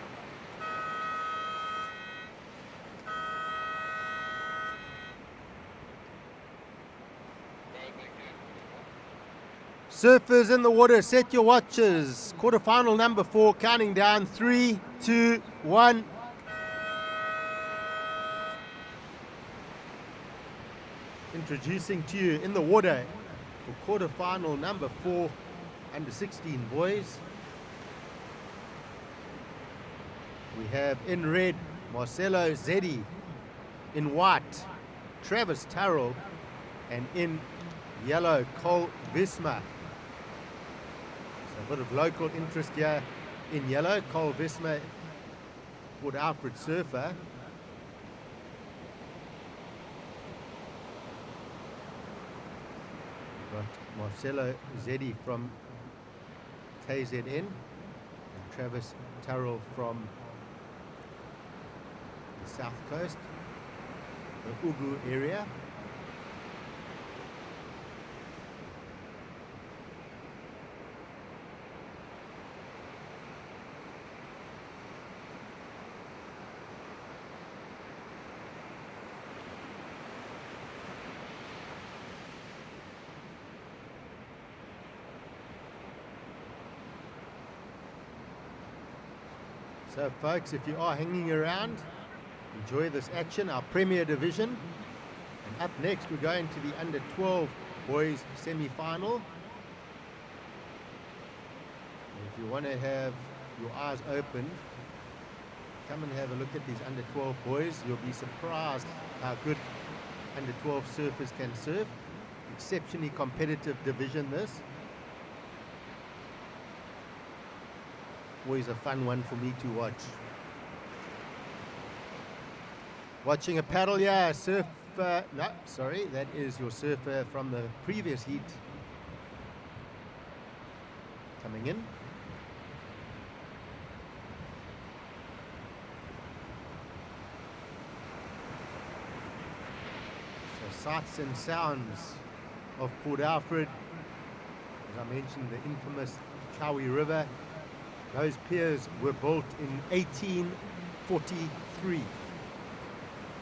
Surfers in the water, set your watches. Quarterfinal number 4, counting down. 3, 2, 1. Introducing to you in the water for quarterfinal number 4, under 16 boys. We have in red Marcelo Zeddy, in white Travis Terrell, and in yellow Cole Visma. So a bit of local interest here in yellow. Cole Visma, Port Alfred surfer. Got Marcelo Zeddy from KZN and Travis Terrell from the south coast, the Ugu area. So folks, if you are hanging around, enjoy this action, our Premier Division. And up next we're going to the under 12 boys semi-final. If you want to have your eyes open, come and have a look at these under 12 boys. You'll be surprised how good under 12 surfers can surf. Exceptionally competitive division this. Always a fun one for me to watch. Watching a paddle, yeah, surfer, no, sorry, that is your surfer from the previous heat. Coming in. So sights and sounds of Port Alfred. As I mentioned, the infamous Cowie River. Those piers were built in 1843.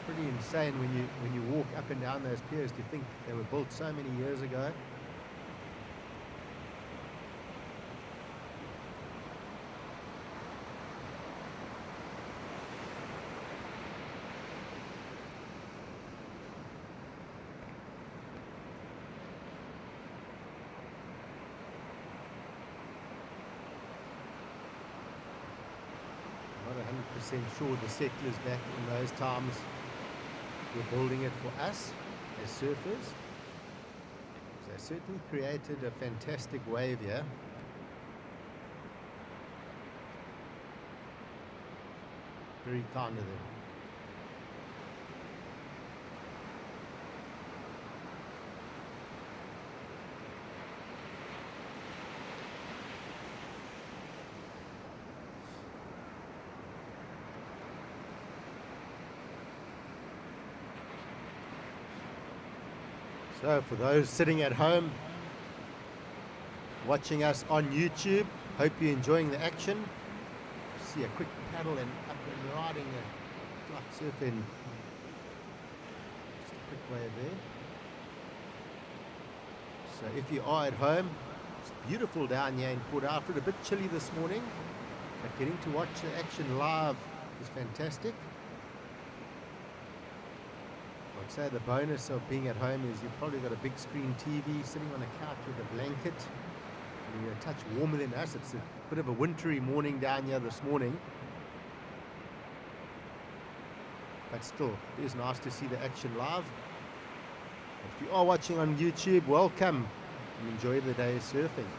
Pretty insane when you walk up and down those piers to think they were built so many years ago. Not 100% sure the settlers back in those times were building it for us as surfers. They certainly created a fantastic wave here. Very kind of them. So for those sitting at home watching us on YouTube, hope you're enjoying the action. See a quick paddle and up and riding a flat surfing. Just a quick wave there. So if you are at home, it's beautiful down here in Port Alfred. A bit chilly this morning, but getting to watch the action live is fantastic. I'd say the bonus of being at home is you've probably got a big screen TV sitting on a couch with a blanket. And you're a touch warmer than us. It's a bit of a wintry morning down here this morning. But still, it is nice to see the action live. If you are watching on YouTube, welcome and enjoy the day of surfing.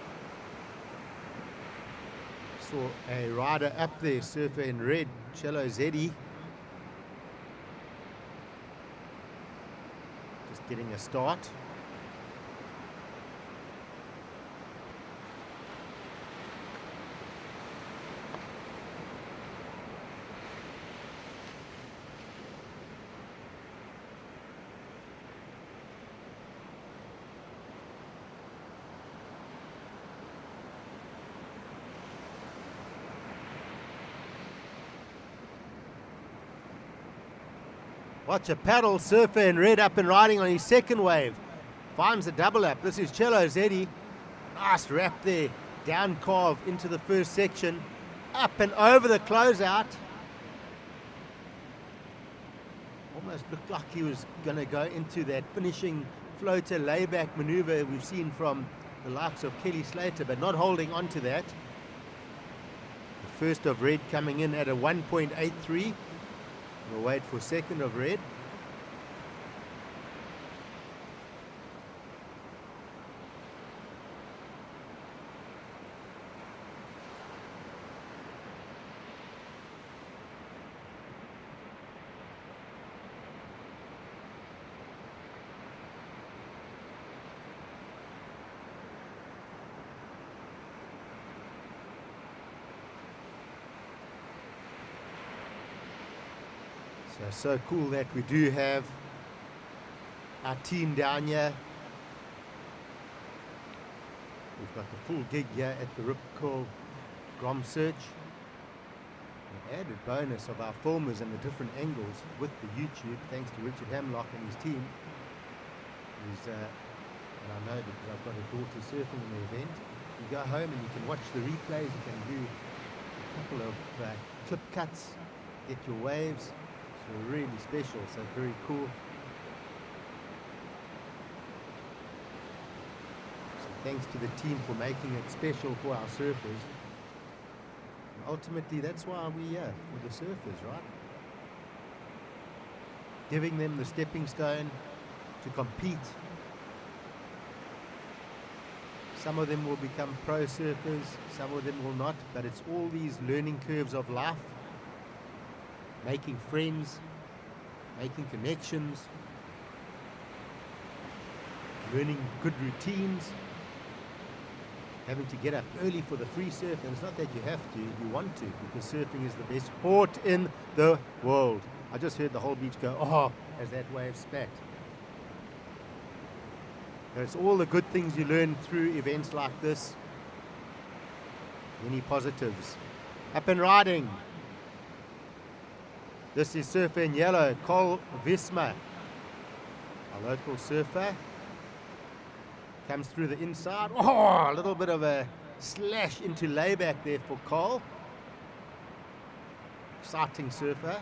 Saw a rider up there, surfer in red, Cello Zeddy. Just getting a start. Watch a paddle, Surfer and Red up and riding on his second wave. Finds a double lap. This is Cello Zeddy. Nice wrap there. Down carve into the first section. Up and over the closeout. Almost looked like he was going to go into that finishing floater layback maneuver we've seen from the likes of Kelly Slater, but not holding on to that. The first of Red coming in at a 1.83. We'll wait for second of Red. So cool that we do have our team down here. We've got the full gig here at the Rip Curl GromSearch. The added bonus of our filmers and the different angles with the YouTube, thanks to Richard Hamlock and his team, is, and I know because I've got a daughter surfing in the event, you go home and you can watch the replays, you can do a couple of clip cuts, get your waves. So really special, so very cool. So thanks to the team for making it special for our surfers. And ultimately, that's why we're here, for the surfers, right? Giving them the stepping stone to compete. Some of them will become pro surfers, some of them will not, but it's all these learning curves of life. Making friends, making connections, learning good routines, having to get up early for the free surf. And it's not that you have to, you want to, because surfing is the best sport in the world. I just heard the whole beach go, oh, as that wave spat. It's all the good things you learn through events like this. Many positives. Up and riding. This is Surfer in Yellow, Cole Visma, our local surfer. Comes through the inside. Oh, a little bit of a slash into layback there for Cole. Exciting surfer.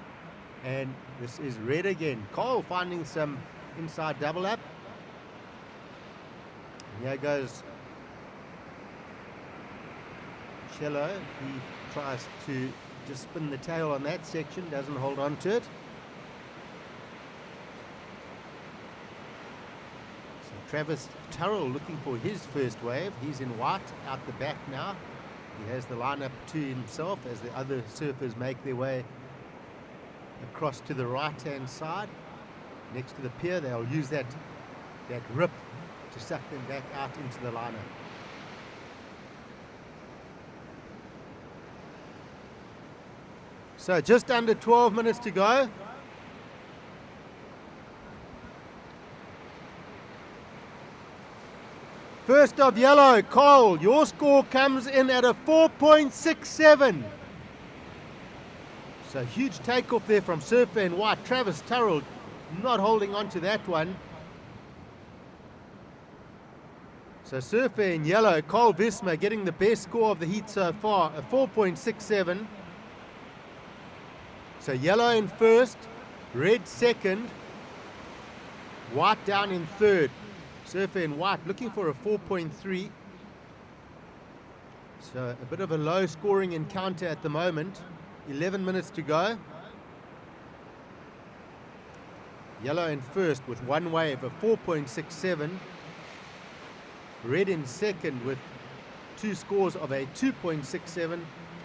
And this is Red again. Cole finding some inside double up. And here goes Cello. He tries to just spin the tail on that section, doesn't hold on to it. So Travis Turrell looking for his first wave. He's in white out the back now. He has the lineup to himself as the other surfers make their way across to the right hand side. Next to the pier, they'll use that rip to suck them back out into the lineup. So just under 12 minutes to go. First of Yellow, Cole, your score comes in at a 4.67. So huge takeoff there from Surfer in White. Travis Turrell not holding on to that one. So Surfer in Yellow, Cole Visma getting the best score of the heat so far, a 4.67. So Yellow in first, Red second, White down in third. Surfer in White looking for a 4.3. So a bit of a low scoring encounter at the moment. 11 minutes to go. Yellow in first with one wave, a 4.67. Red in second with two scores of a 2.67 and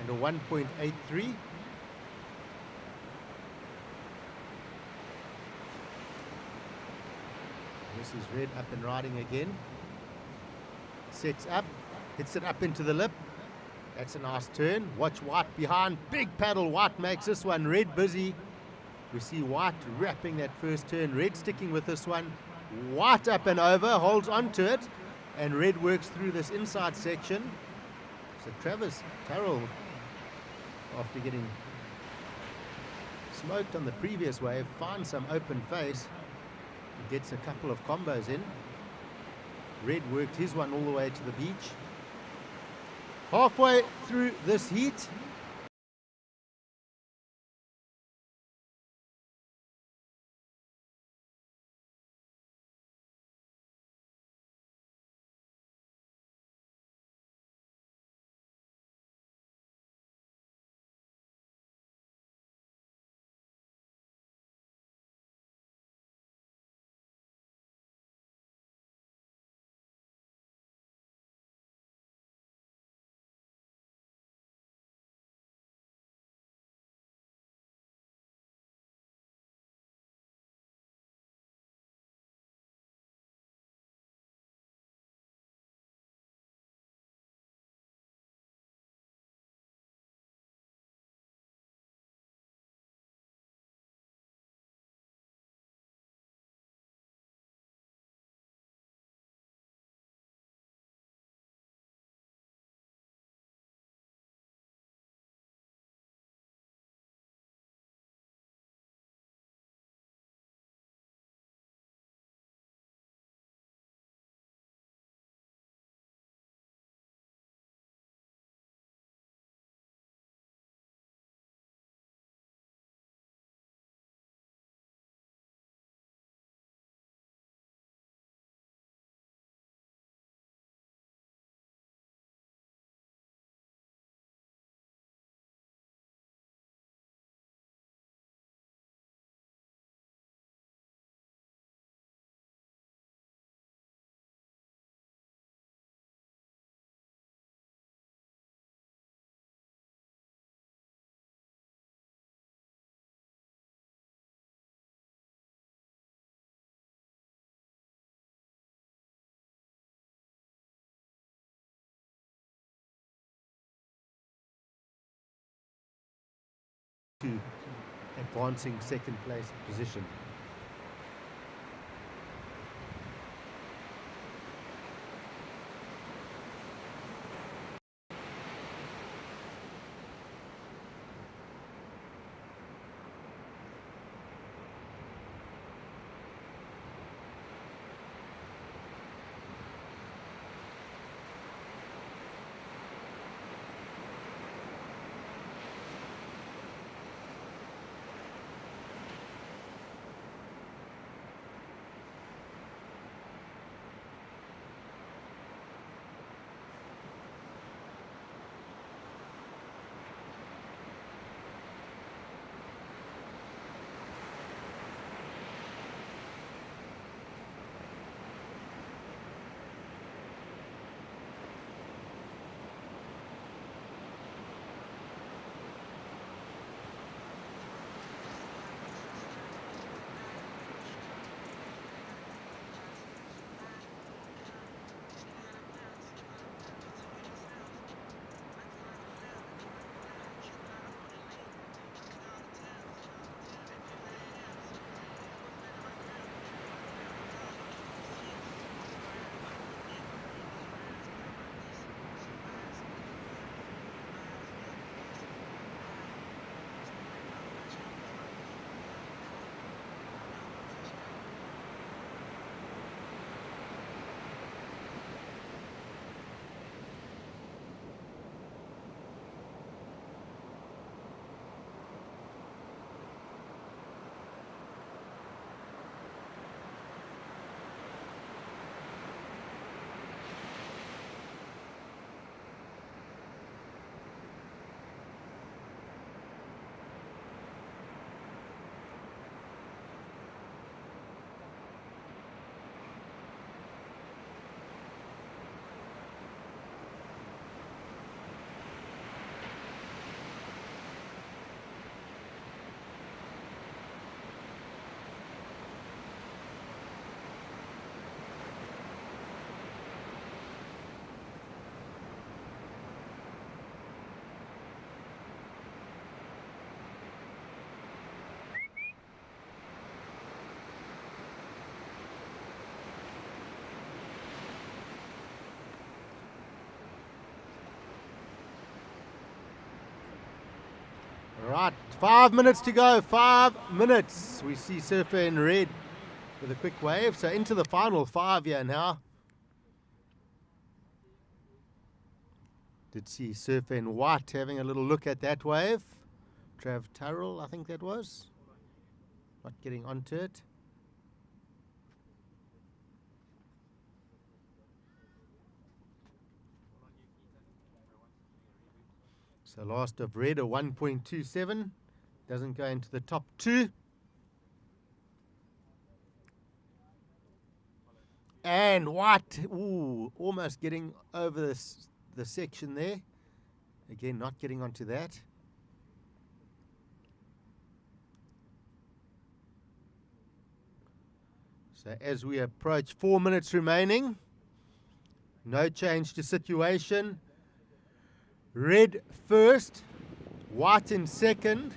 a 1.83. This is Red up and riding again. Sets up, hits it up into the lip. That's a nice turn. Watch White behind. Big paddle. White makes this one. Red busy. We see White wrapping that first turn. Red sticking with this one. White up and over. Holds onto it. And Red works through this inside section. So Travis Turrell, after getting smoked on the previous wave, finds some open face, gets a couple of combos in. Red worked his one all the way to the beach. Halfway through this heat, to advancing second place position. Right, 5 minutes to go. 5 minutes. We see Surfer in red with a quick wave. So into the final 5 here now. Did see Surfer in white having a little look at that wave. Trav Turrell, I think that was. Not getting onto it. So last of red, a 1.27. Doesn't go into the top 2. And white, ooh, almost getting over the section there. Again, not getting onto that. So as we approach 4 minutes remaining, no change to situation. Red first, white in second,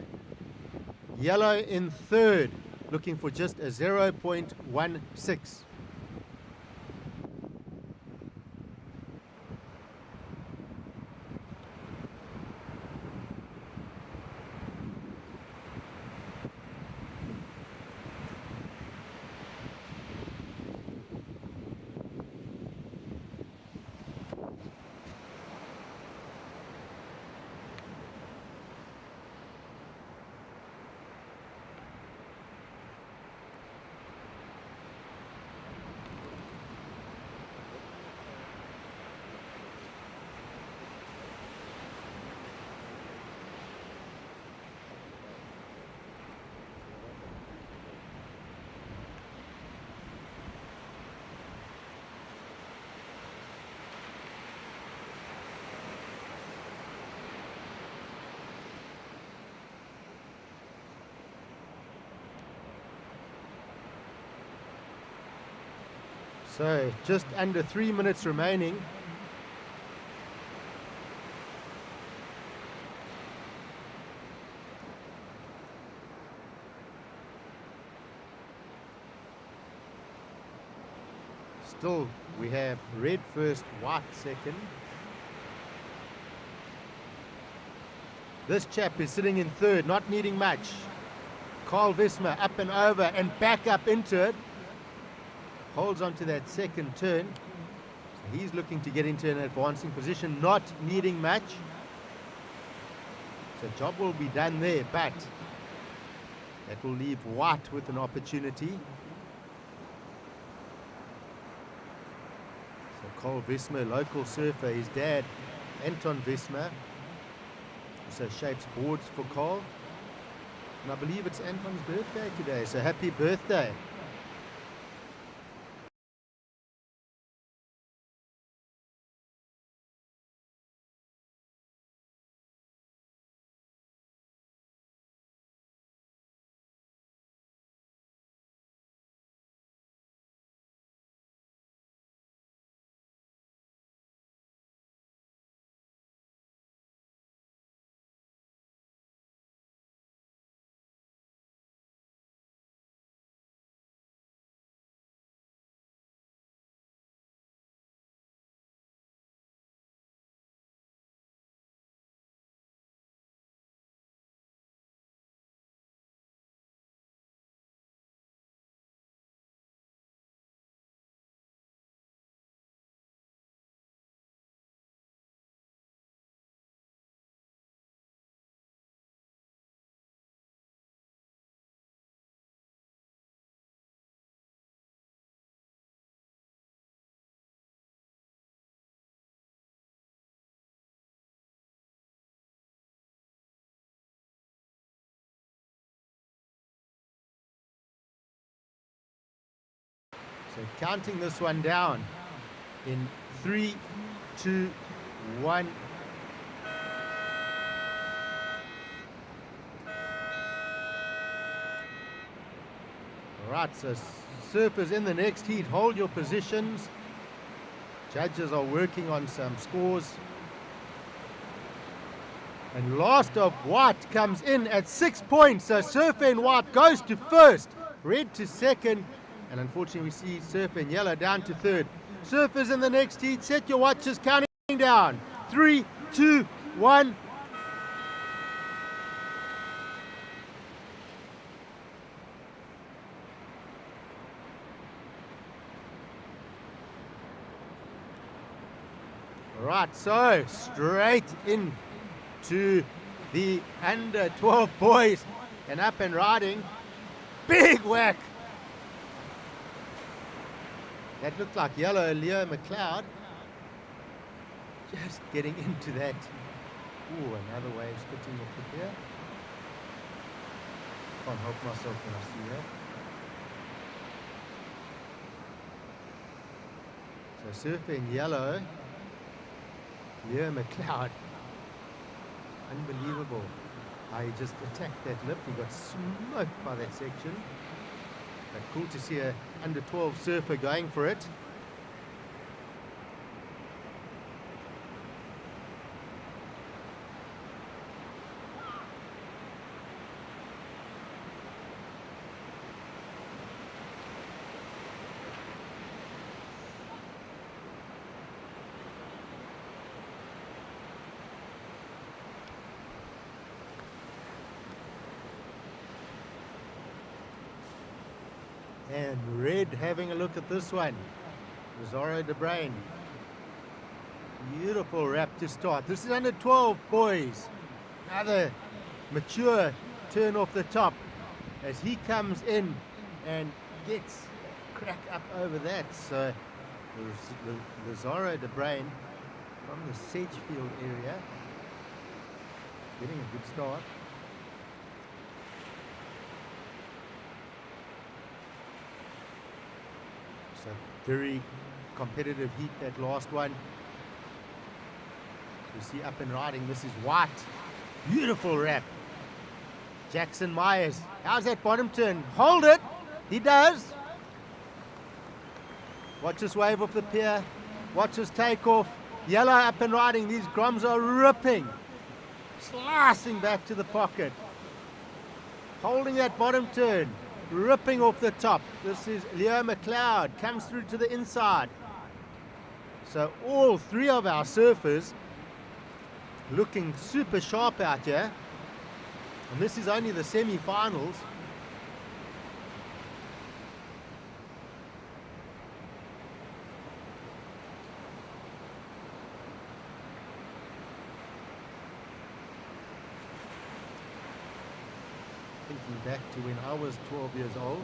yellow in third, looking for just a 0.16. So just under 3 minutes remaining. Still, we have red first, white second. This chap is sitting in third, not needing much. Carl Visma up and over and back up into it. Holds on to that second turn. So he's looking to get into an advancing position, not needing much. So job will be done there, but that will leave white with an opportunity. So Carl Visma, local surfer, his dad, Anton Visma, also shapes boards for Carl. And I believe it's Anton's birthday today, so happy birthday. So counting this one down in 3, 2, 1. Right, so surfers in the next heat, hold your positions. Judges are working on some scores. And last of white comes in at 6 points. So surfer in white goes to first, red to second. And unfortunately, we see surfer in yellow down to third. Surfers in the next heat, set your watches, counting down. 3, 2, 1. Right, so straight in to the under 12 boys and up and riding. Big whack. That looked like yellow Leo McLeod. Just getting into that. Ooh, another wave splitting off the pier. Can't help myself when I see that. So surfer in yellow, Leo McLeod. Unbelievable how he just attacked that lip. He got smoked by that section. But cool to see a under 12 surfer going for it. And Red having a look at this one. Zorro De Brain. Beautiful wrap to start. This is under 12, boys. Another mature turn off the top as he comes in and gets crack up over that. So the Zorro De Brain from the Sedgefield area getting a good start. So very competitive heat, that last one. You see up and riding, this is White. Beautiful wrap. Jackson Myers, how's that bottom turn? Hold it, he does. Watch us wave off the pier, watch us take off. Yellow up and riding, these Groms are ripping. Slicing back to the pocket. Holding that bottom turn. Ripping off the top. This is Leo McLeod, comes through to the inside. So all three of our surfers looking super sharp out here. And this is only the semi-finals. Thinking back to when I was 12 years old,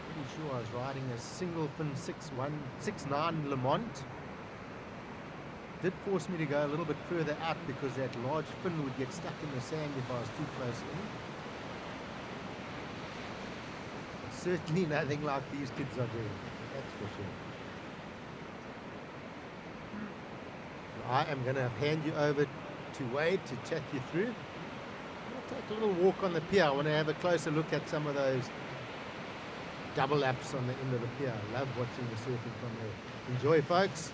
pretty sure I was riding a single fin 6'9" Lamont. Did force me to go a little bit further out because that large fin would get stuck in the sand if I was too close in. Certainly nothing like these kids are doing, that's for sure. I am going to hand you over to Wade to chat you through. Take a little walk on the pier. I want to have a closer look at some of those double laps on the end of the pier. I love watching the surfing from there. Enjoy, folks.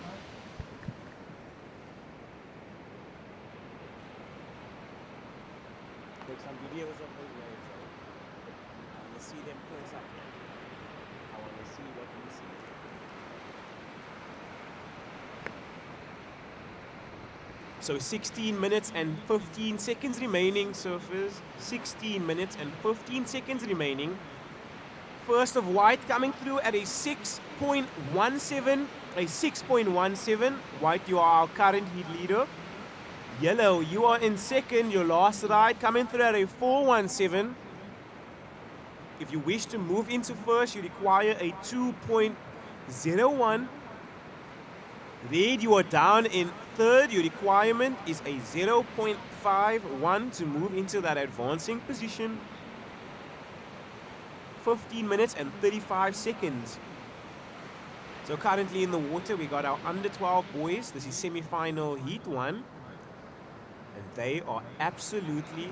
Take some videos of those waves. I want to see them close up. I want to see what we see. So 16 minutes and 15 seconds remaining, surfers. 16 minutes and 15 seconds remaining. First of White coming through at a 6.17. A 6.17. White, you are our current heat leader. Yellow, you are in second. Your last ride coming through at a 4.17. If you wish to move into first, you require a 2.01. Red, you are down in third. Your requirement is a 0.51 to move into that advancing position. 15 minutes and 35 seconds. So currently in the water, we got our under 12 boys. This is semi-final heat 1. And they are absolutely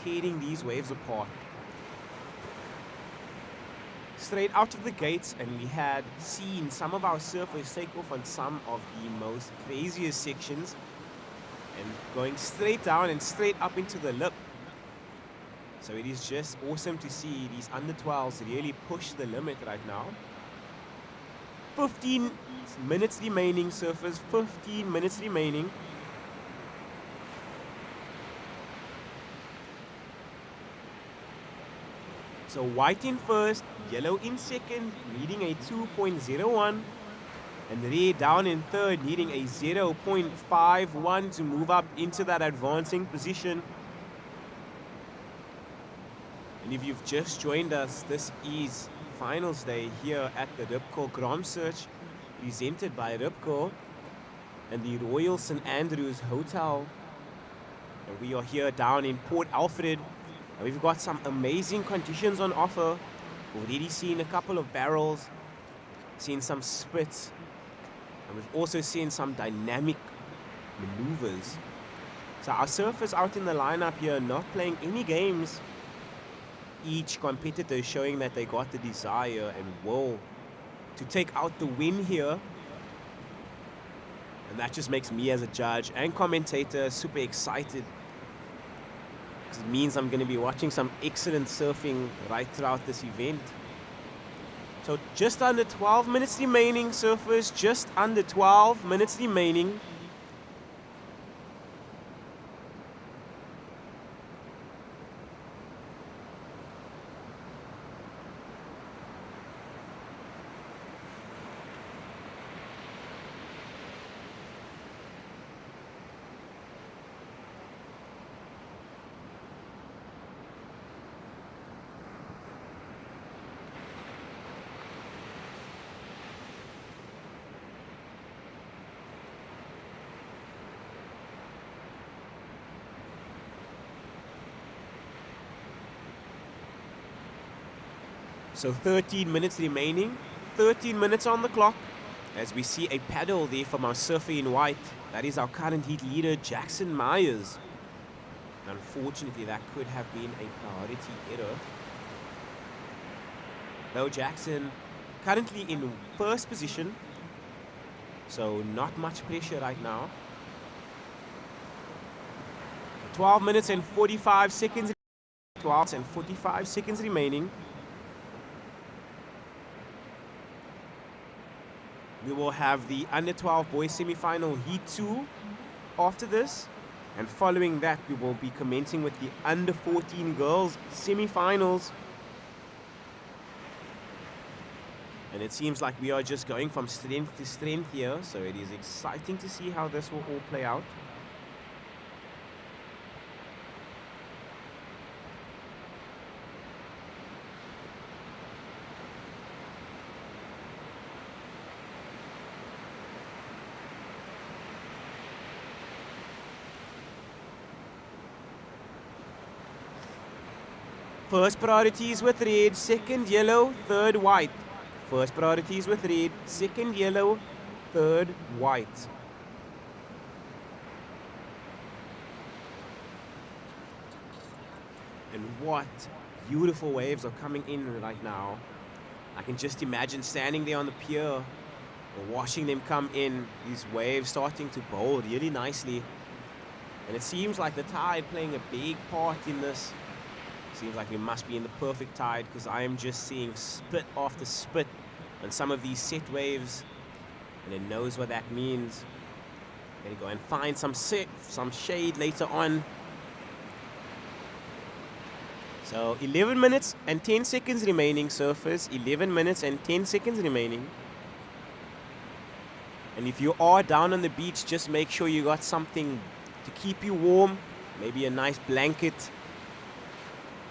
tearing these waves apart. Straight out of the gates, and we had seen some of our surfers take off on some of the most craziest sections and going straight down and straight up into the lip. So it is just awesome to see these under 12s really push the limit right now. 15 minutes remaining, surfers, 15 minutes remaining. So White in first, Yellow in second, leading a 2.01. And Red down in third, needing a 0.51 to move up into that advancing position. And if you've just joined us, this is finals day here at the Rip Curl GromSearch, presented by Rip Curl and the Royal St. Andrews Hotel. And we are here down in Port Alfred. And we've got some amazing conditions on offer. Already seen a couple of barrels, seen some spits, and we've also seen some dynamic maneuvers. So our surfers out in the lineup here not playing any games. Each competitor is showing that they got the desire and will to take out the win here. And that just makes me as a judge and commentator super excited, because it means I'm going to be watching some excellent surfing right throughout this event. So just under 12 minutes remaining, surfers, just under 12 minutes remaining. So 13 minutes remaining, 13 minutes on the clock, as we see a paddle there from our surfer in white. That is our current heat leader, Jackson Myers. Unfortunately, that could have been a priority error. Though Jackson currently in first position, so not much pressure right now. 12 minutes and 45 seconds, 12 and 45 seconds remaining. We will have the under 12 boys semi-final heat 2 after this, and following that we will be commencing with the under 14 girls semi-finals. And it seems like we are just going from strength to strength here, so it is exciting to see how this will all play out. First priorities with red, second yellow, third white. First priorities with red, second yellow, third white. And what beautiful waves are coming in right now. I can just imagine standing there on the pier or watching them come in. These waves starting to bowl really nicely. And it seems like the tide playing a big part in this. Seems like we must be in the perfect tide, because I am just seeing spit after spit on some of these set waves, and it knows what that means. Gonna go and find some shade later on. So 11 minutes and 10 seconds remaining, surfers. 11 minutes and 10 seconds remaining. And if you are down on the beach, just make sure you got something to keep you warm. Maybe a nice blanket,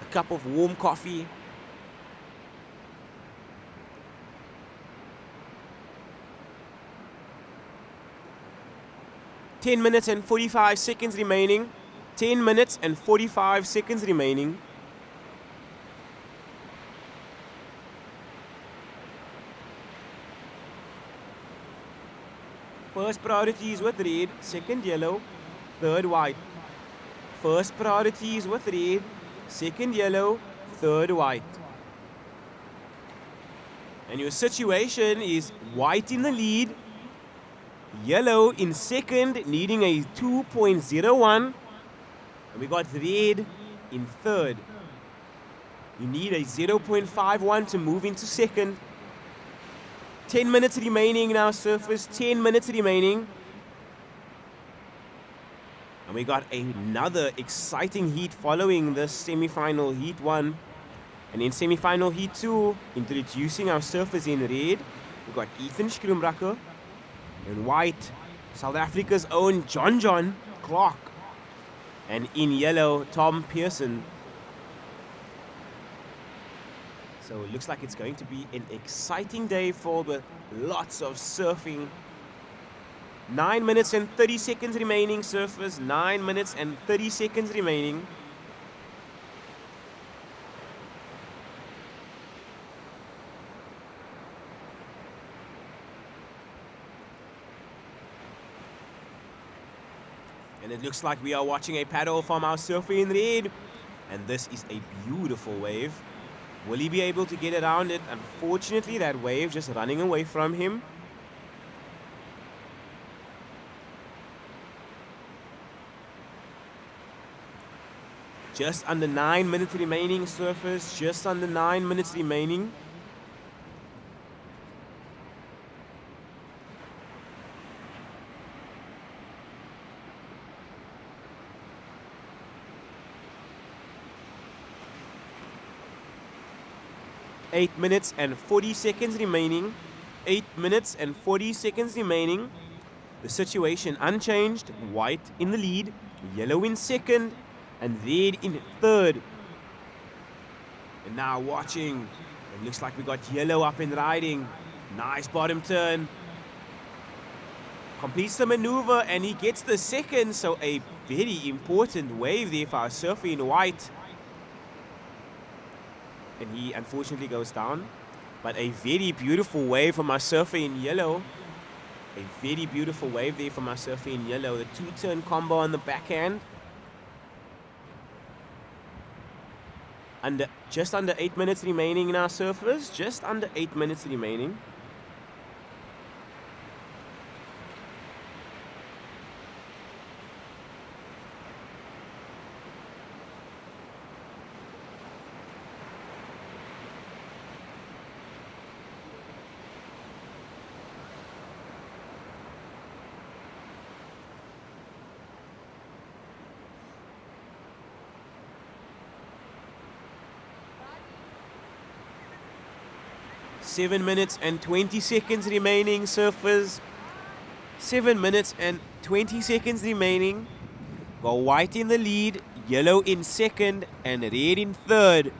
a cup of warm coffee. "10 minutes and 45 seconds remaining. 10 minutes and 45 seconds remaining. First priority is with red, second yellow, third white. First priority is with red, second yellow, third white. And your situation is white in the lead, yellow in second, needing a 2.01. And we got red in third. You need a 0.51 to move into second. 10 minutes remaining now, surfers. 10 minutes remaining. And we got another exciting heat following this semi-final heat 1. And in semi-final heat 2, introducing our surfers in red, we got Ethan Schroomracker, In white, South Africa's own John Clark. And in yellow, Tom Pearson. So it looks like it's going to be an exciting day filled with lots of surfing. 9 minutes and 30 seconds remaining, surfers. 9 minutes and 30 seconds remaining. And it looks like we are watching a paddle from our surfer in red. And this is a beautiful wave. Will he be able to get around it? Unfortunately, that wave just running away from him. Just under 9 minutes remaining, surfers. Just under 9 minutes remaining. Eight minutes and 40 seconds remaining. 8 minutes and 40 seconds remaining. The situation unchanged. White in the lead, yellow in second, and red in third. And now watching. It looks like we got yellow up and riding. Nice bottom turn. Completes the maneuver and he gets the second. So a very important wave there for our surfer in white. And he unfortunately goes down. But a very beautiful wave from our surfer in yellow. A very beautiful wave there from our surfer in yellow. The two-turn combo on the backhand. Just under 8 minutes remaining in our surfers. Just under 8 minutes remaining. Seven minutes and 20 seconds remaining, surfers. 7 minutes and 20 seconds remaining. Got white in the lead, yellow in second, and red in third.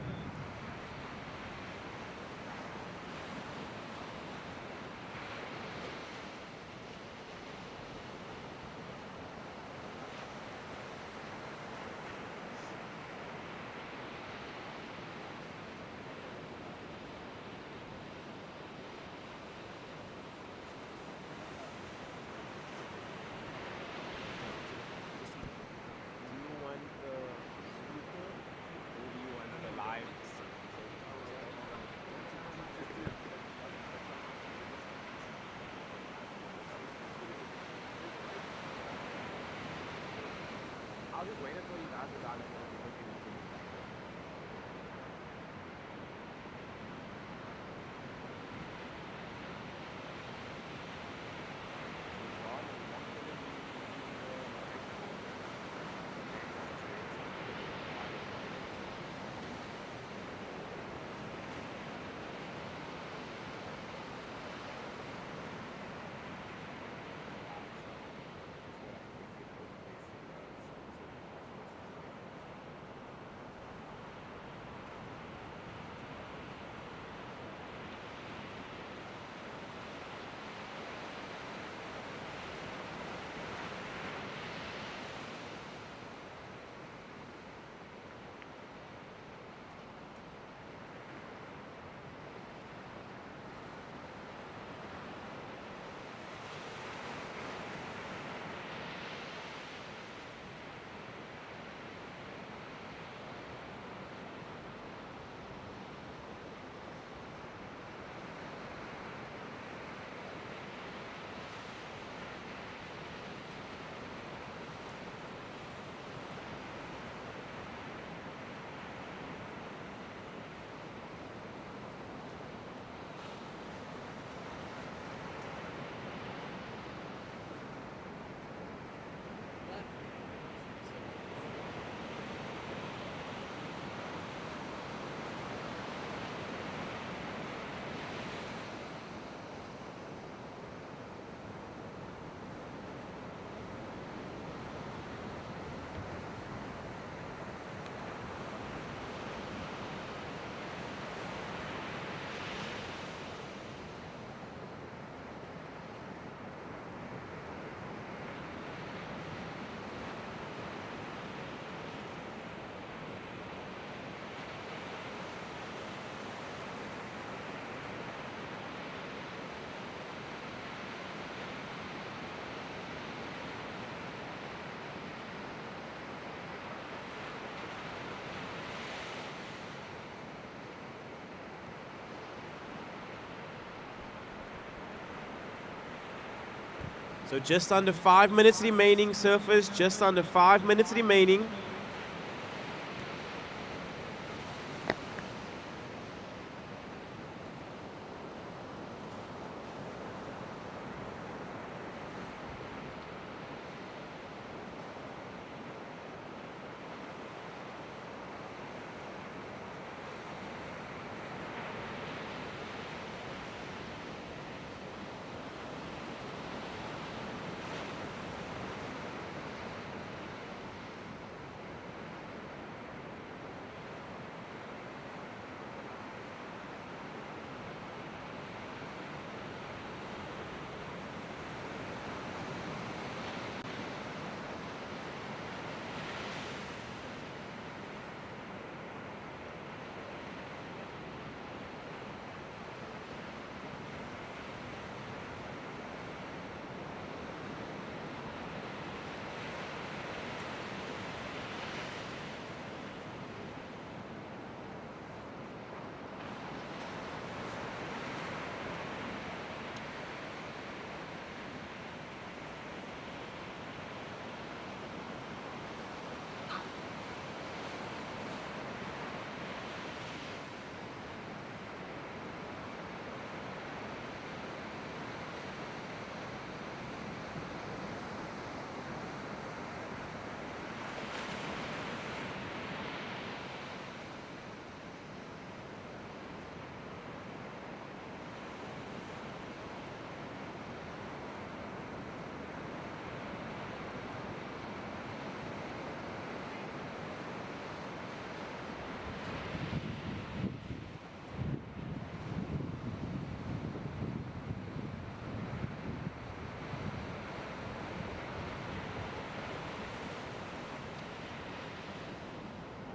I'll just wait until you guys are done. So just under 5 minutes remaining, surface, just under 5 minutes remaining.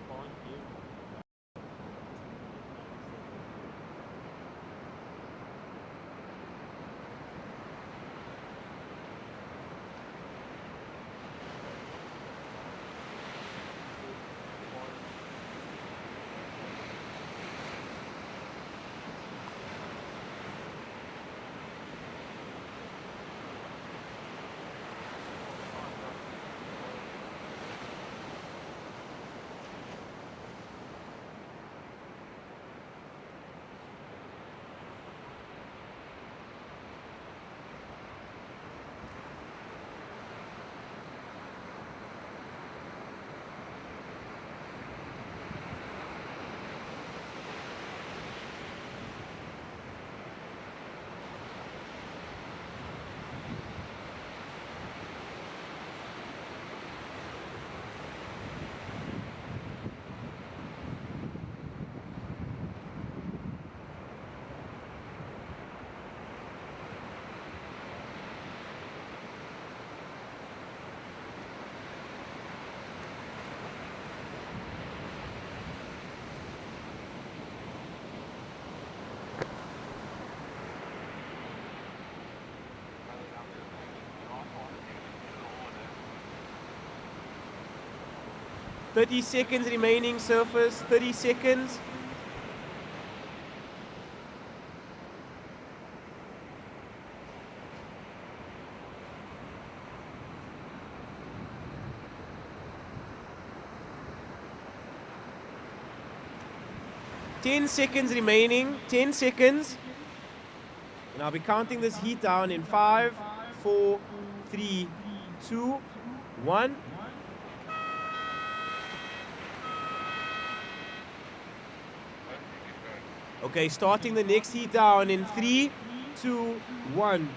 Upon you. 30 seconds remaining, surface, 30 seconds. Ten seconds remaining, 10 seconds. And I'll be counting this heat down in 5, 4, 3, 2, 1. Okay, starting the next heat down in 3, 2, 1.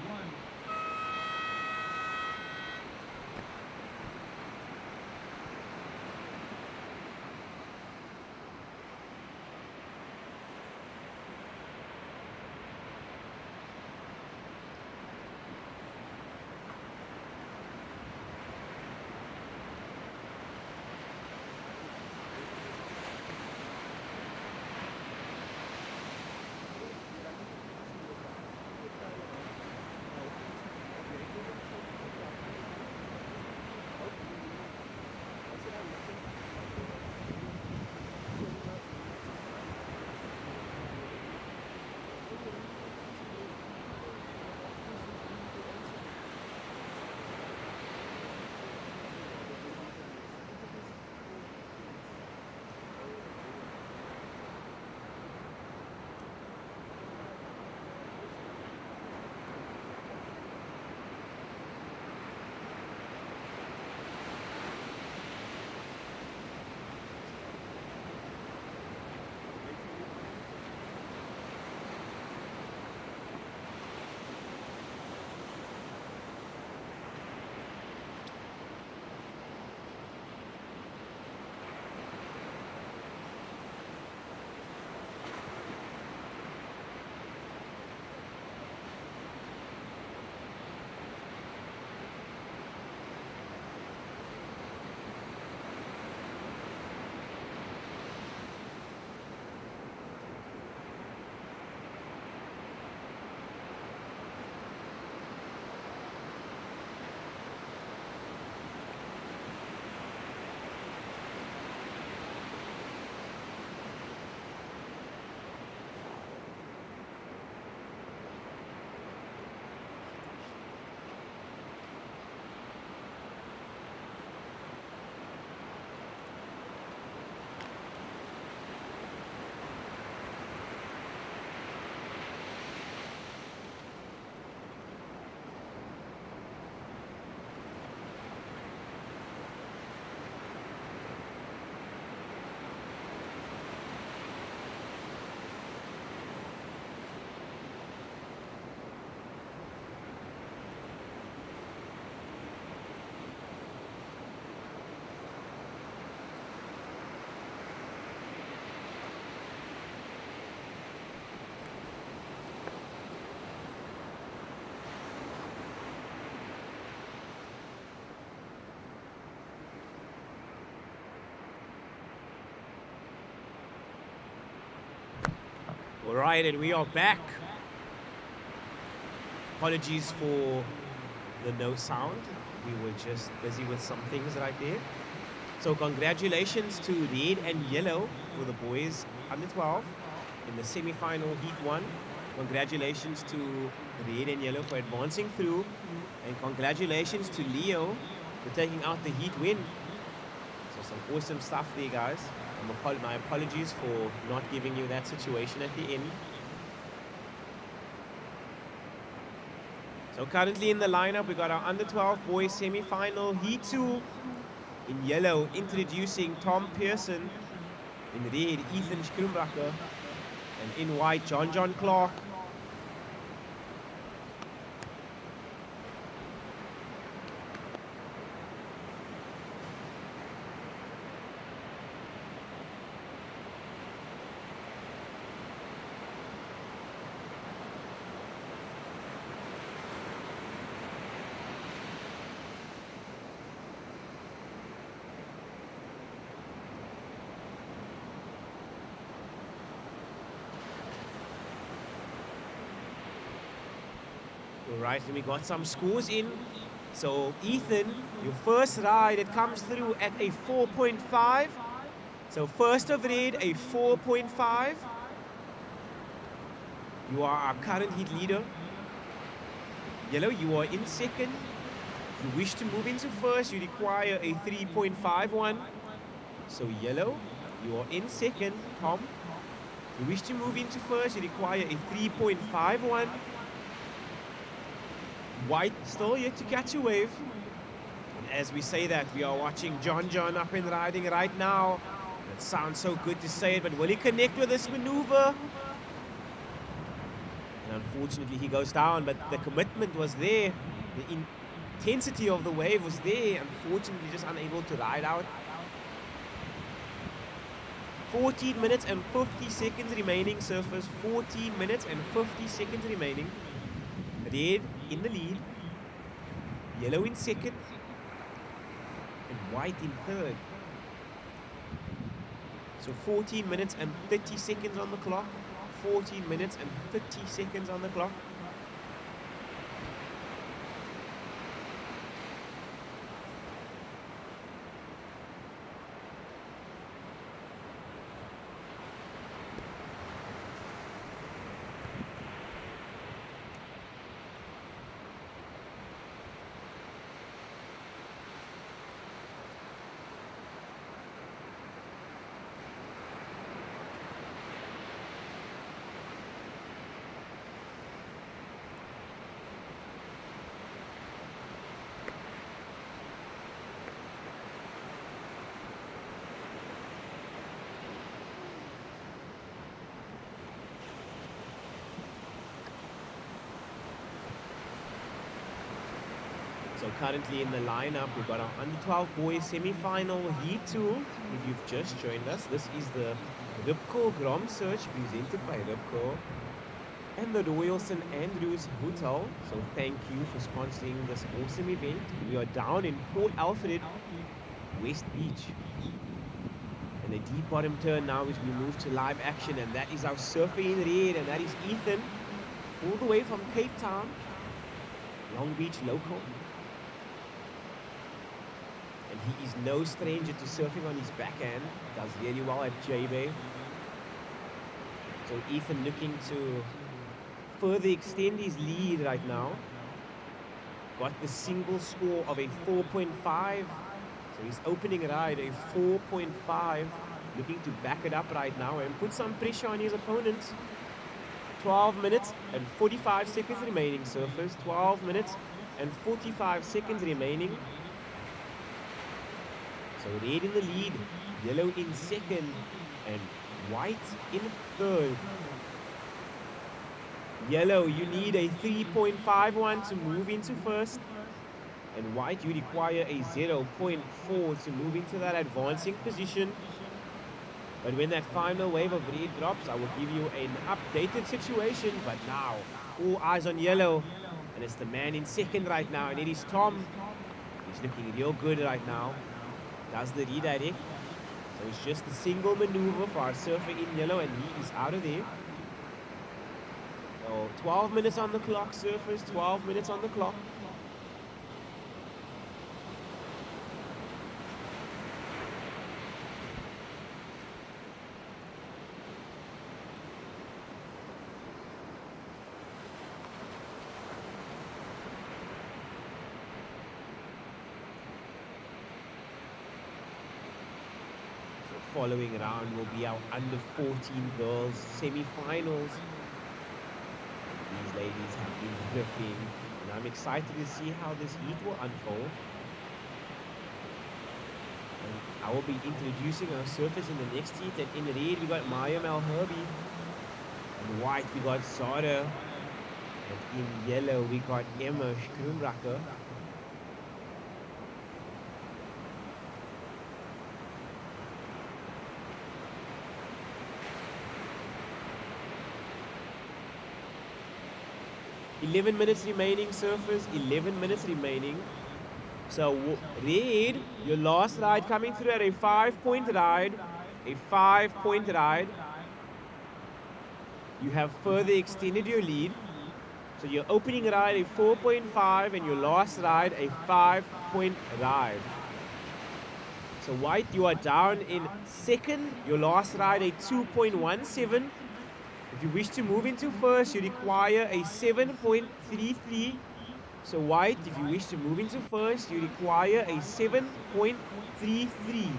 Right, and we are back. Apologies for the no sound. We were just busy with some things right there. So congratulations to red and yellow for the boys under 12 in the semi-final heat 1. Congratulations to red and yellow for advancing through. And congratulations to Leo for taking out the heat win. So some awesome stuff there, guys. My apologies for not giving you that situation at the end. So currently in the lineup, we got our under 12 boys semi-final heat 2. In yellow, introducing Tom Pearson. In red, Ethan Schroombacher. And in white, John Clark. Right, and we got some scores in. So Ethan, your first ride, it comes through at a 4.5. So first of red, a 4.5. You are our current heat leader. Yellow, you are in second. If you wish to move into first, you require a 3.51. So yellow, you are in second. Tom, if you wish to move into first, you require a 3.51. White still yet to catch a wave. And as we say that, we are watching John up and riding right now. It sounds so good to say it, but will he connect with this maneuver? And unfortunately, he goes down, but the commitment was there. The intensity of the wave was there. Unfortunately, just unable to ride out. 14 minutes and 50 seconds remaining, surface. 14 minutes and 50 seconds remaining. Red in the lead, yellow in second, and white in third. So 14 minutes and 30 seconds on the clock. 14 minutes and 30 seconds on the clock. So currently in the lineup, we've got our under 12 boys semi-final heat 2. If you've just joined us, this is the Rip Curl GromSearch presented by Rip Curl and the Royal St. Andrews Hotel. So thank you for sponsoring this awesome event. We are down in Port Alfred, West Beach. And a deep bottom turn now as we move to live action, and that is our surfer in red, and that is Ethan, all the way from Cape Town, Long Beach local. And he is no stranger to surfing on his backhand. Does really well at J-Bay. So Ethan looking to further extend his lead right now. Got the single score of a 4.5. So his opening ride, a 4.5. Looking to back it up right now and put some pressure on his opponents. 12 minutes and 45 seconds remaining, surfers. 12 minutes and 45 seconds remaining. So red in the lead, yellow in second, and white in third. Yellow, you need a 3.51 to move into first. And white, you require a 0.4 to move into that advancing position. But when that final wave of red drops, I will give you an updated situation. But now, all eyes on yellow. And it's the man in second right now, and it is Tom. He's looking real good right now. Does the redirect. So it's just a single maneuver for our surfer in yellow, and he is out of there. So 12 minutes on the clock, surfers, 12 minutes on the clock. Following round will be our under 14 girls semi-finals. These ladies have been ripping, and I'm excited to see how this heat will unfold. And I will be introducing our surfers in the next heat. And in red we got Maya Malherby, in white we got Zara, and in yellow we got Emma Schroomracker. "11 minutes remaining, surfers. 11 minutes remaining." So, red, your last ride coming through at a 5-point ride. A 5-point ride. You have further extended your lead. So, your opening ride a 4.5 and your last ride a 5-point ride. So, white, you are down in second. Your last ride a 2.17. If you wish to move into first, you require a 7.33. So white, if you wish to move into first, you require a 7.33.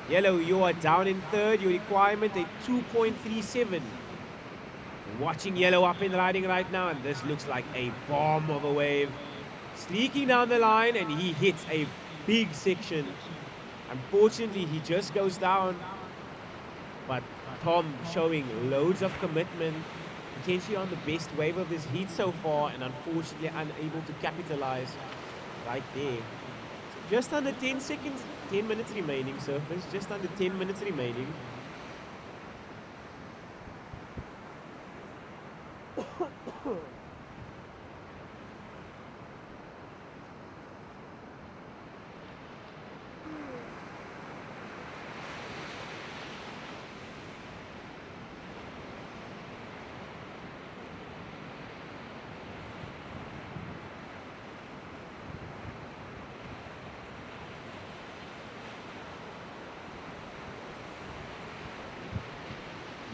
Yellow, you are down in third. Your requirement a 2.37. Watching yellow up and riding right now, and this looks like a bomb of a wave. Streaking down the line, and he hits a big section. Unfortunately, he just goes down. But Tom showing loads of commitment, potentially on the best wave of this heat so far, and unfortunately unable to capitalize right there. So just under 10 seconds, 10 minutes remaining, surfers, just under 10 minutes remaining.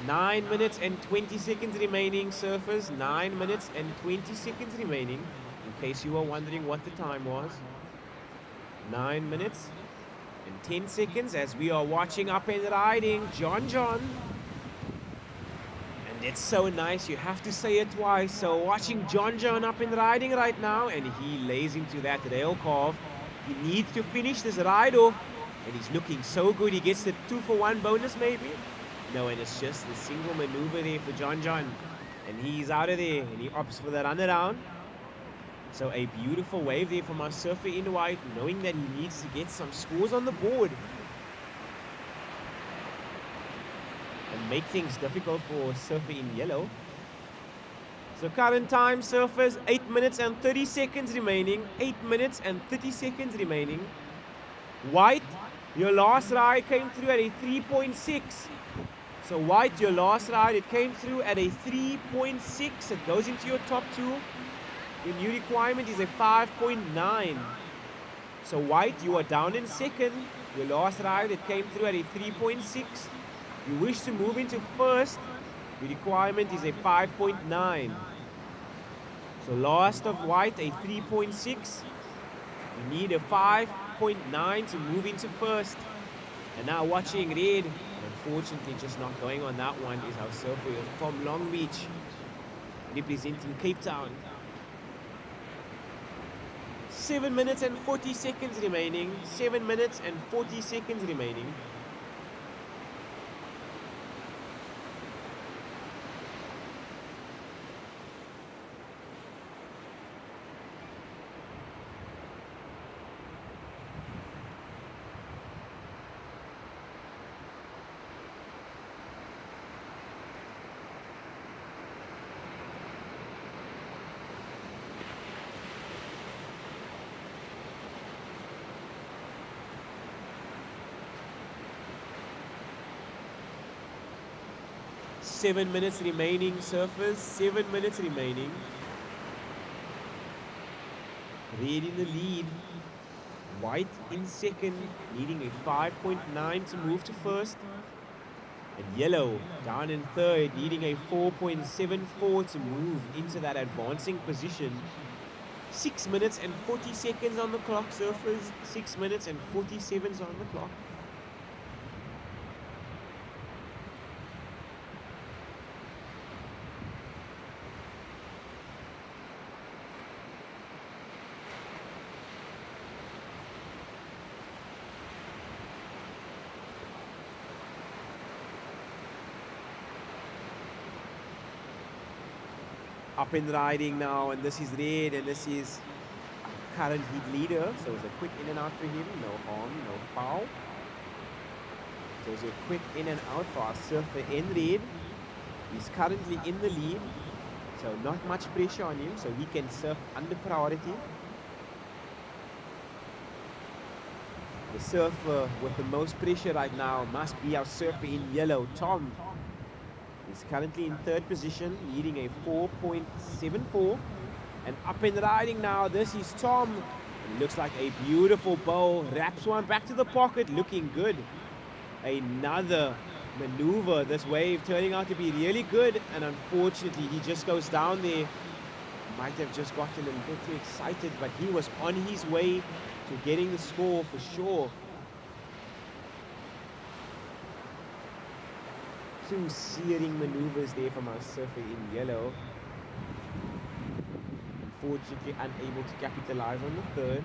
Nine minutes and 20 seconds remaining, surfers. 9 minutes and 20 seconds remaining, in case you were wondering what the time was. 9 minutes and 10 seconds as we are watching up and riding John. And it's so nice, you have to say it twice. So watching John up and riding right now, and he lays into that rail carve. He needs to finish this ride off, and he's looking so good. He gets the 2-for-1 bonus maybe. No, and it's just the single maneuver there for John. And he's out of there, and he opts for the runaround. So a beautiful wave there from our surfer in white, knowing that he needs to get some scores on the board. And make things difficult for surfer in yellow. So current time, surfers, 8 minutes and 30 seconds remaining. 8 minutes and 30 seconds remaining. White, your last ride came through at a 3.6. So white, your last ride, it came through at a 3.6. It goes into your top two. Your new requirement is a 5.9. So white, you are down in second. Your last ride, it came through at a 3.6. You wish to move into first. Your requirement is a 5.9. So last of white, a 3.6. You need a 5.9 to move into first. And now watching red. Unfortunately, just not going on that one is our surfer from Long Beach, representing Cape Town. 7 minutes and 40 seconds remaining. 7 minutes and 40 seconds remaining. 7 minutes remaining, surfers. 7 minutes remaining. Red in the lead. White in second, needing a 5.9 to move to first. And yellow down in third, needing a 4.74 to move into that advancing position. 6 minutes and 40 seconds on the clock, surfers. 6 minutes and 40 seconds on the clock. Up and riding now, and this is red, and this is current heat leader. So it's a quick in and out for him, no harm, no foul. So it's a quick in and out for our surfer in red. He's currently in the lead, so not much pressure on him, so he can surf under priority. The surfer with the most pressure right now must be our surfer in yellow, Tom. He's currently in third position, leading a 4.74. And up and riding now, this is Tom. It looks like a beautiful bowl. Wraps one back to the pocket, looking good. Another maneuver. This wave turning out to be really good. And unfortunately, he just goes down there. Might have just gotten a little bit too excited, but he was on his way to getting the score for sure. Two searing maneuvers there from our surfer in yellow. Unfortunately unable to capitalize on the third.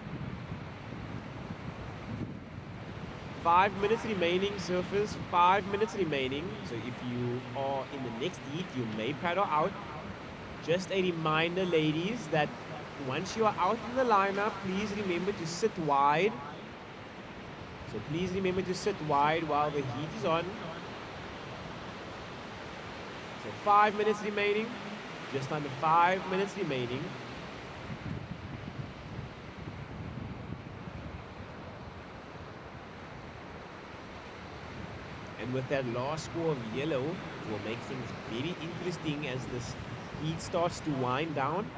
5 minutes remaining, surfers. 5 minutes remaining. So if you are in the next heat, you may paddle out. Just a reminder, ladies, that once you are out in the lineup, please remember to sit wide. So please remember to sit wide while the heat is on. So 5 minutes remaining, just under 5 minutes remaining. And with that last score of yellow, it will make things very interesting as this heat starts to wind down.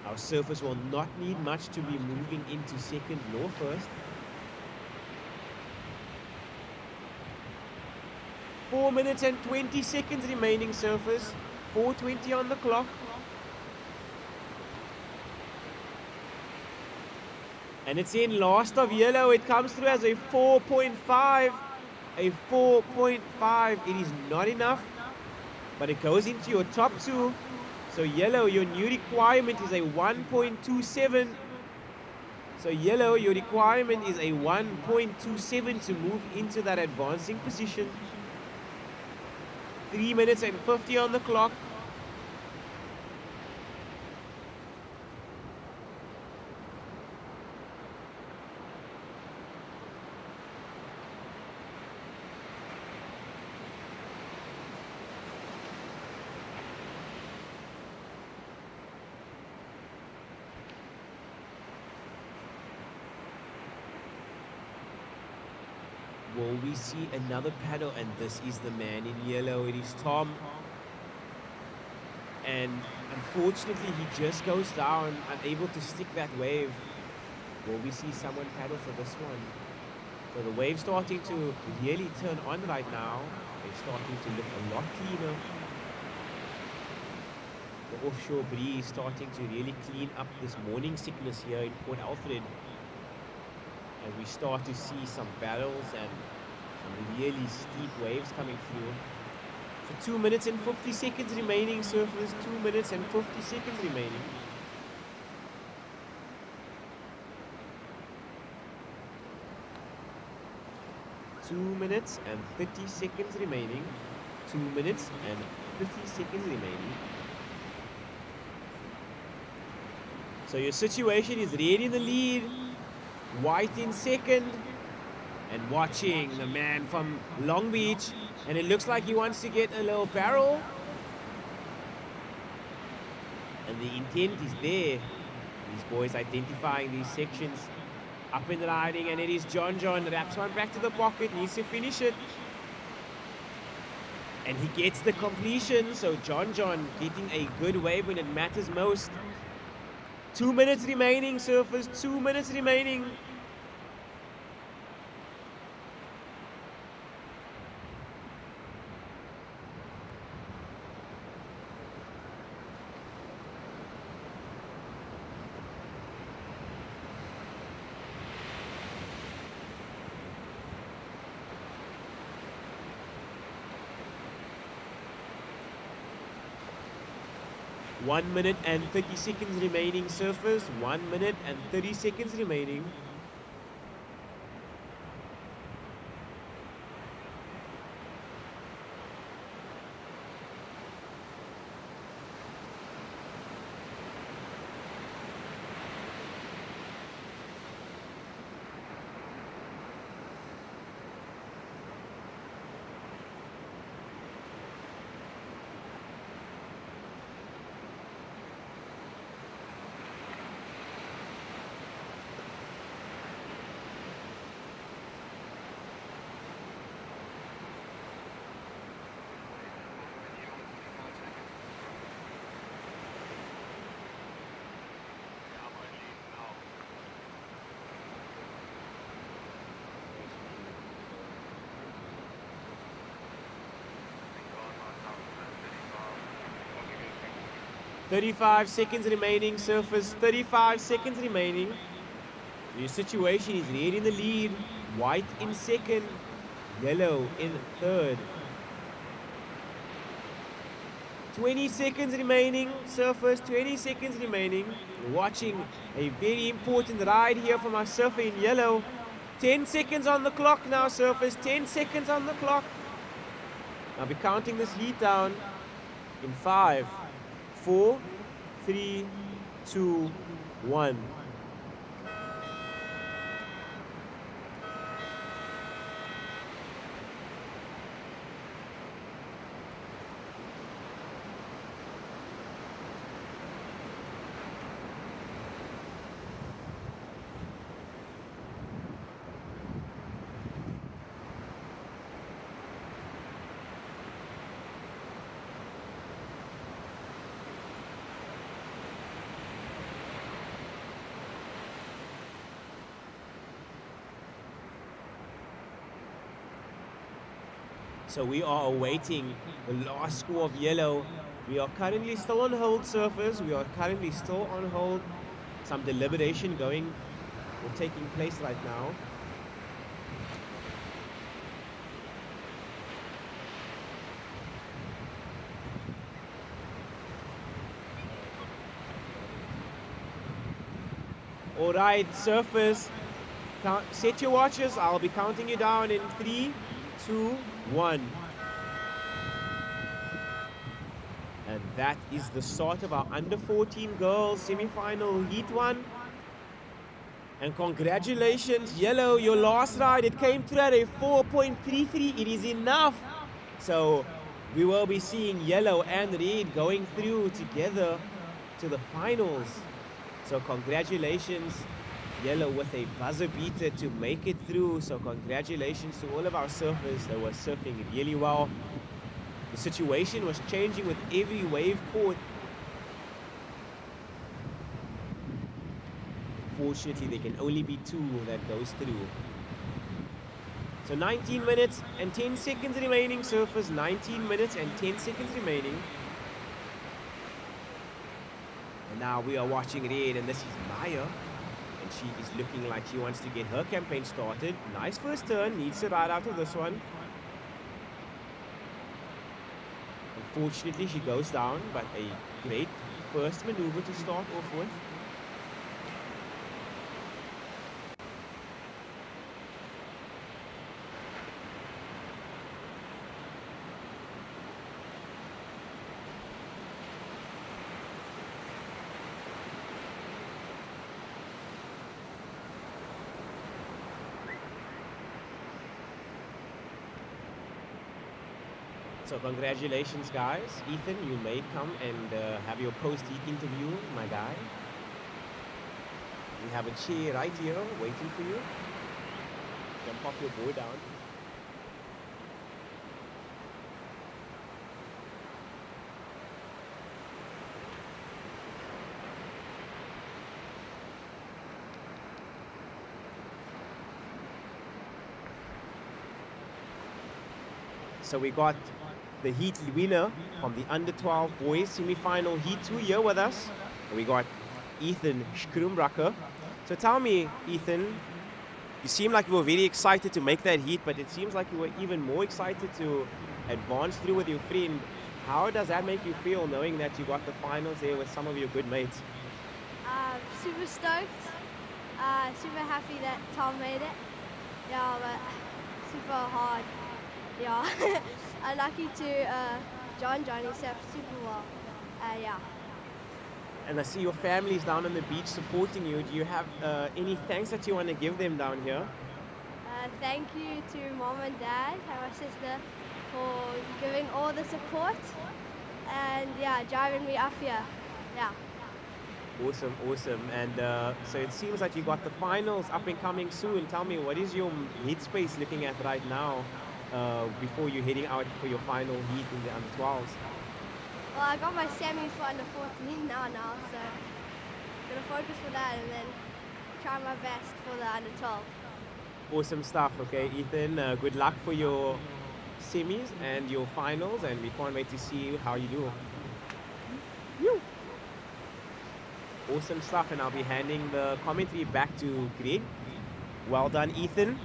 Our surfers will not need much to be moving into second nor first. 4 minutes and 20 seconds remaining, surfers. 4:20 on the clock. And it's in last of yellow. It comes through as a 4.5. A 4.5. It is not enough, but it goes into your top two. So yellow, your new requirement is a 1.27. So yellow, your requirement is a 1.27 to move into that advancing position. 3 minutes and 50 on the clock. Will we see another paddle? And this is the man in yellow. It is Tom. And unfortunately, he just goes down, unable to stick that wave. Will we see someone paddle for this one? So the wave's starting to really turn on right now. It's starting to look a lot cleaner. The offshore breeze starting to really clean up this morning sickness here in Port Alfred. And we start to see some barrels and some really steep waves coming through. So 2 minutes and 50 seconds remaining, surfers. 2 minutes and 50 seconds remaining. Two minutes and 30 seconds remaining. 2 minutes and 50 seconds remaining. So your situation is red in the lead, white in second, and watching the man from Long Beach. And it looks like he wants to get a little barrel. And the intent is there. These boys identifying these sections. Up and riding, and it is John. Wraps one back to the pocket, needs to finish it. And he gets the completion, so John getting a good wave when it matters most. 2 minutes remaining, surfers, 2 minutes remaining. One minute and 30 seconds remaining, surfers. 1 minute and 30 seconds remaining. I'm only now. 35 seconds remaining, surfers. 35 seconds remaining. Your situation is red in the lead, white in second, yellow in third. 20 seconds remaining, surfers, 20 seconds remaining. We're watching a very important ride here from our surfer in yellow. 10 seconds on the clock now, surfers, 10 seconds on the clock. I'll be counting this heat down in 5, 4, 3, 2, 1. So we are awaiting the last score of yellow. We are currently still on hold, surfers. We are currently still on hold. Some deliberation going or taking place right now. All right, surfers, set your watches. I'll be counting you down in 3, 2, 1. And that is the start of our under 14 girls semi-final heat 1. And congratulations, yellow, your last ride, it came through at a 4.33. It is enough. So we will be seeing yellow and red going through together to the finals. So congratulations, yellow, with a buzzer beater to make it through. So congratulations to all of our surfers that were surfing really well. The situation was changing with every wave caught. Fortunately, there can only be 2 that goes through. So 19 minutes and 10 seconds remaining, surfers. 19 minutes and 10 seconds remaining. And now we are watching red, and this is Maya. And she is looking like she wants to get her campaign started. Nice first turn, needs to ride out of this one. Unfortunately, she goes down, but a great first maneuver to start off with. So congratulations, guys. Ethan, you may come and have your post-heat interview, my guy. We have a chair right here waiting for you. You can pop your board down. So we got the heat winner from the under 12 boys semi-final heat 2 here with us. We got Ethan Schroombracker. So tell me, Ethan, you seem like you were very excited to make that heat, but it seems like you were even more excited to advance through with your friend. How does that make you feel, knowing that you got the finals there with some of your good mates? Super stoked. Super happy that Tom made it. Yeah, but super hard. Yeah, I'm lucky to John himself super well. Yeah. And I see your family's down on the beach supporting you. Do you have any thanks that you want to give them down here? Thank you to mom and dad and my sister for giving all the support and yeah, driving me up here. Yeah. Awesome, awesome. And so it seems like you got the finals up and coming soon. Tell me, what is your heatspace looking at right now before you're heading out for your final heat in the under 12s? Well, I got my semis for under 14 now, so I'm gonna focus for that and then try my best for the under 12. Awesome stuff. Okay, Ethan, good luck for your semis and your finals, and we can't wait to see how you do. Woo. Awesome stuff, and I'll be handing the commentary back to Greg. Well done, Ethan.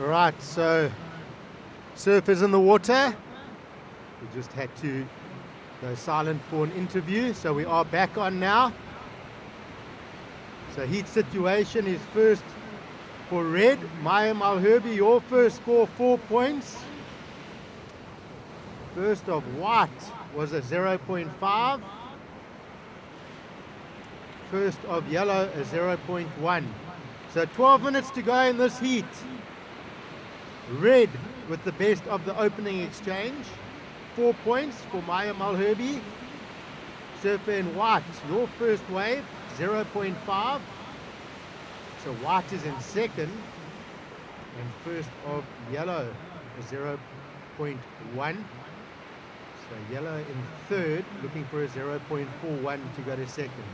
Right, so surf is in the water. We just had to go silent for an interview, so we are back on now. So heat situation is first for red. Maya Malherbe, your first score 4 points. First of white was a 0.5. First of yellow a 0.1. So 12 minutes to go in this heat. Red with the best of the opening exchange. 4 points for Maya Malherbe. Surfer in white, your first wave, 0.5. So white is in second. And first of yellow, a 0.1. So yellow in third, looking for a 0.41 to go to second.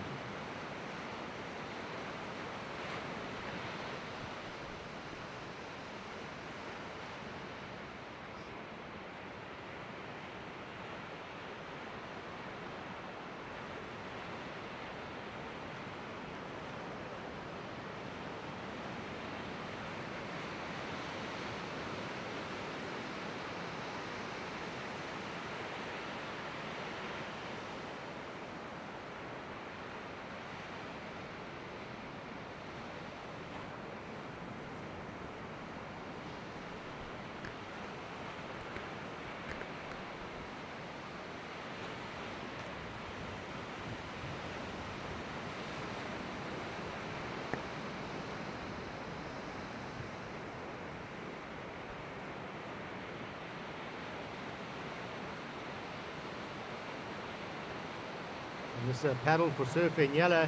And this paddle for surfing yellow.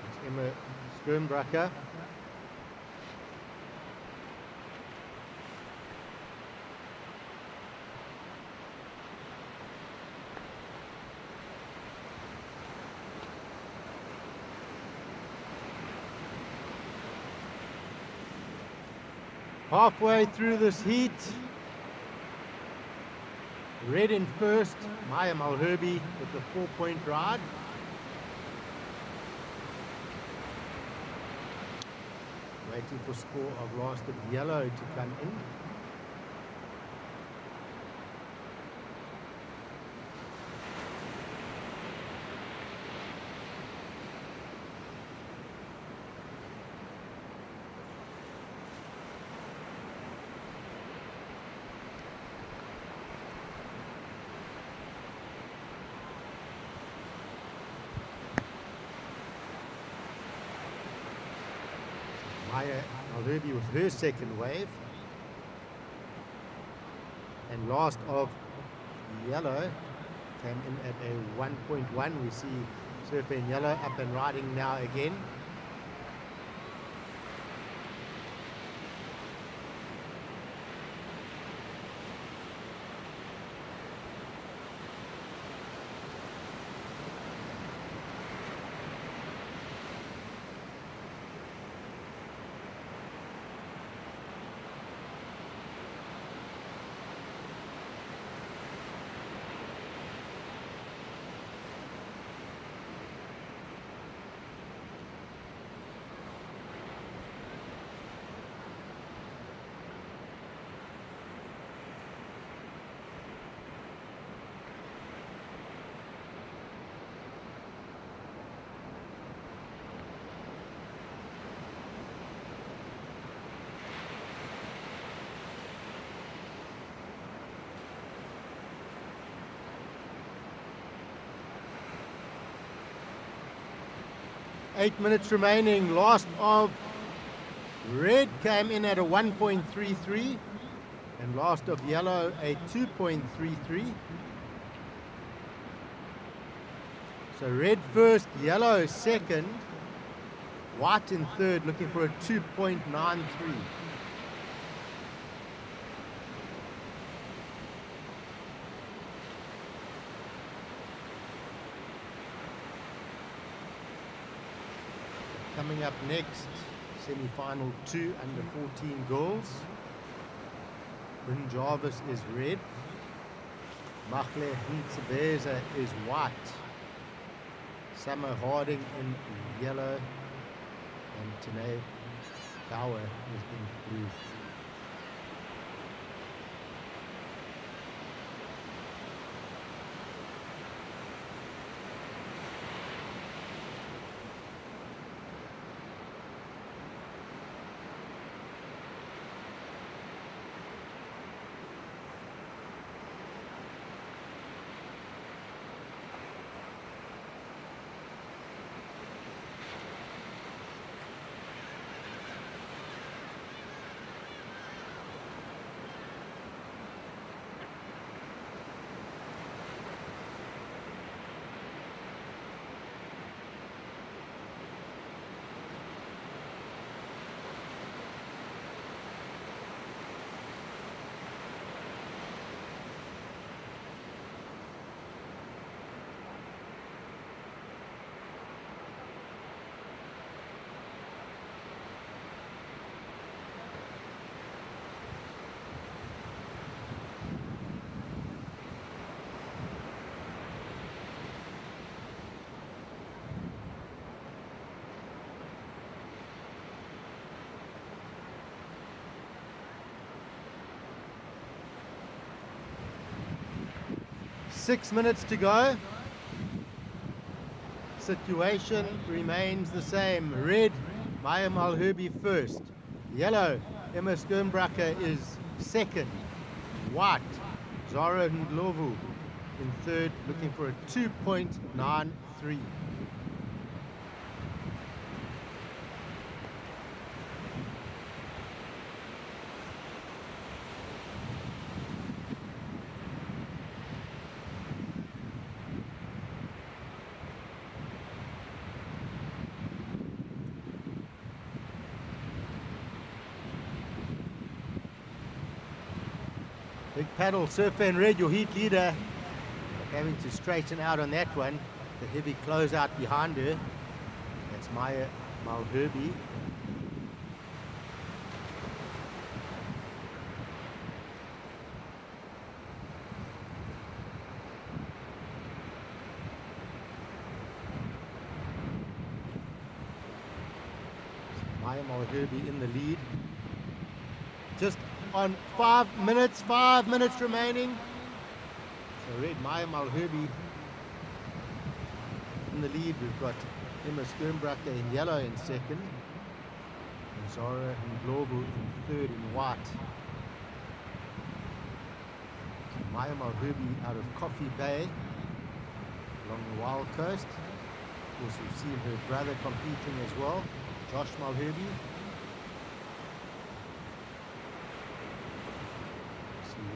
It's Emma Skirnbracker. Halfway through this heat, red in first, Maya Malherbe with the 4-point ride. Waiting for score of last of yellow to come in. Maya Malherbe with her second wave. And last of yellow came in at a 1.1. We see surfer in yellow up and riding now again. Eight minutes remaining. Last of red came in at a 1.33 and last of yellow a 2.33. So red first, yellow second, white in third, looking for a 2.93. Coming up next, semi-final 2 under 14 girls. Bryn Jarvis is red. Machle Hintsebeza is white. Samo Harding in yellow. And Tanae Power is in blue. Six minutes to go. Situation remains the same. Red, Maya Malherbe first. Yellow, Emma Skirnbracker is second. White, Zara Ndlovu in third, looking for a 2.93. Big paddle, Surfer in red, your heat leader. Having to straighten out on that one. The heavy closeout behind her. That's Maya Malherbe. Maya Malherbe in the lead. Just on 5 minutes remaining. So red, Maya Malherbe in the lead. We've got Emma Skirnbracker in yellow in second. And Zara Ndlovu in third in white. So Maya Malherbe out of Coffee Bay along the Wild Coast. Of course, we've seen her brother competing as well, Josh Malherbe.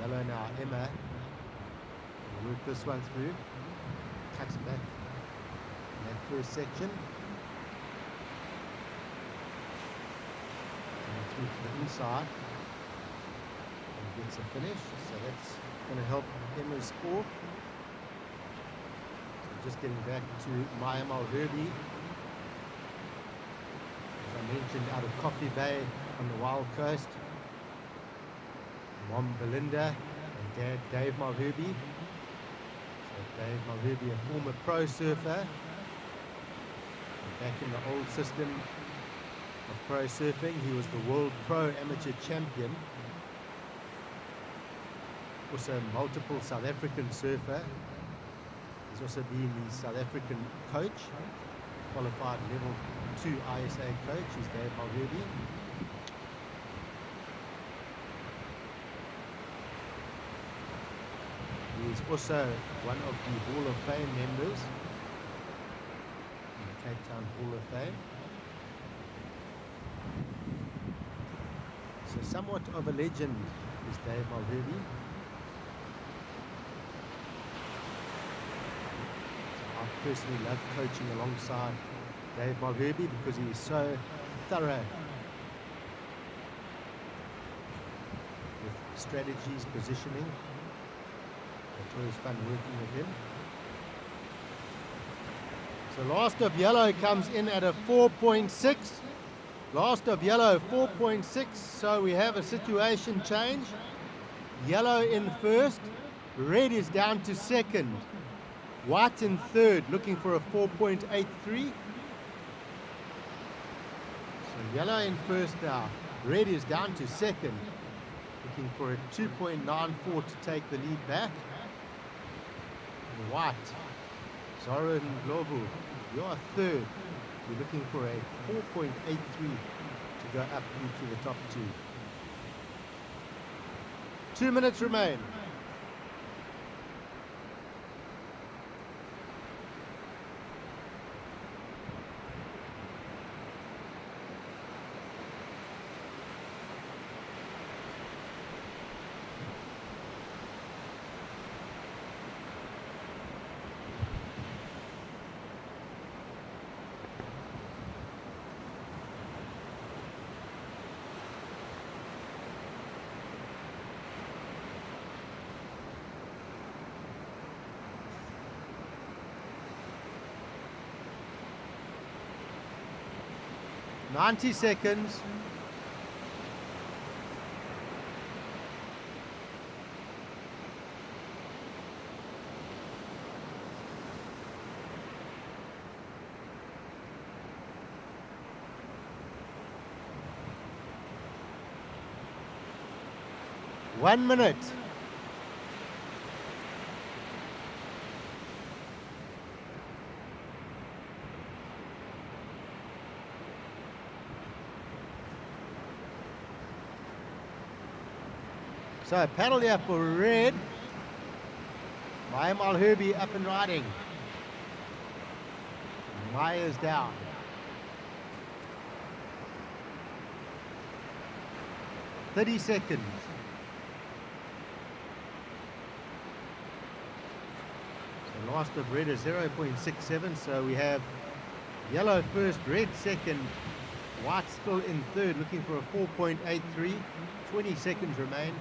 Yellow now, Emma. We'll work this one through. Cuts back in that first section. And through to the inside. And gets a finish. So that's going to help Emma's score. So just getting back to Maya Malherbe. As I mentioned, out of Coffee Bay on the Wild Coast. Mom Belinda and Dad Dave Malherbe. So Dave Malherbe, a former pro surfer, back in the old system of pro surfing. He was the world pro amateur champion. Also multiple South African surfer. He's also been the South African coach, qualified level 2 ISA coach. He's Dave Malherbe. He's also one of the Hall of Fame members in the Cape Town Hall of Fame. So somewhat of a legend is Dave Malherbe. So I personally love coaching alongside Dave Malherbe because he is so thorough with strategies, positioning. It's always fun working with him. So last of yellow comes in at a 4.6. Last of yellow, 4.6. So we have a situation change. Yellow in first. Red is down to second. White in third, looking for a 4.83. So So yellow in first now. Red is down to second. Looking for a 2.94 to take the lead back. And white, Zara and Glovu, you're third. You're looking for a 4.83 to go up into the top two. 2 minutes remain. Ninety seconds. One minute. So paddle here for red. Mayim Al-Herbi up and riding. Maya's down. .30 seconds. So last of red is 0.67. So we have yellow first, red second, white still in third, looking for a 4.83. 20 seconds remain.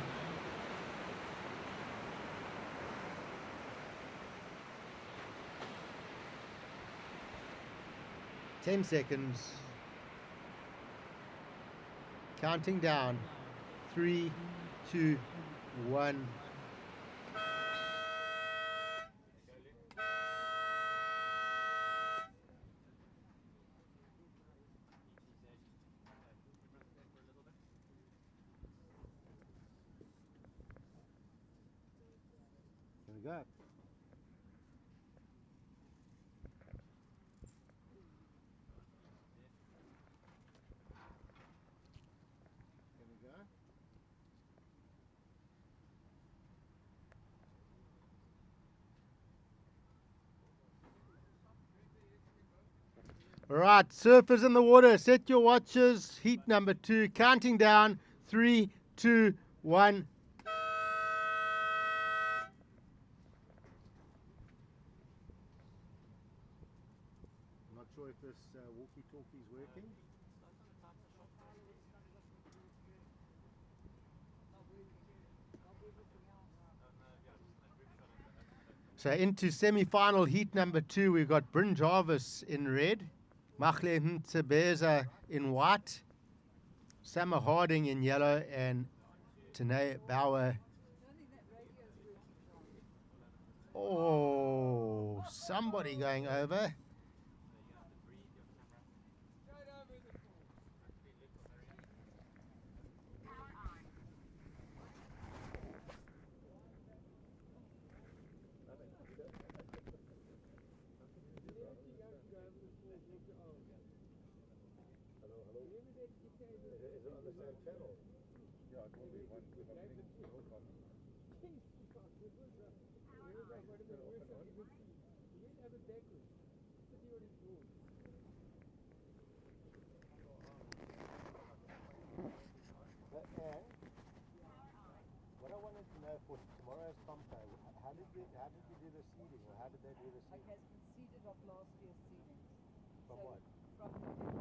Ten seconds. Counting down. 3, 2, 1. There we go. All right, surfers in the water, set your watches. Heat number 2, counting down. 3, 2, 1. I'm not sure if this walkie-talkie is working. So into semi-final heat number 2, we've got Bryn Jarvis in red, Machle Ntebeza in white, Summer Harding in yellow, and Tanae Bauer. Oh, somebody going over. What I wanted to know for tomorrow's Tomco, how did you do the seeding, or how did they do the seeding? It has been seeded of last year's seedings. From So what? From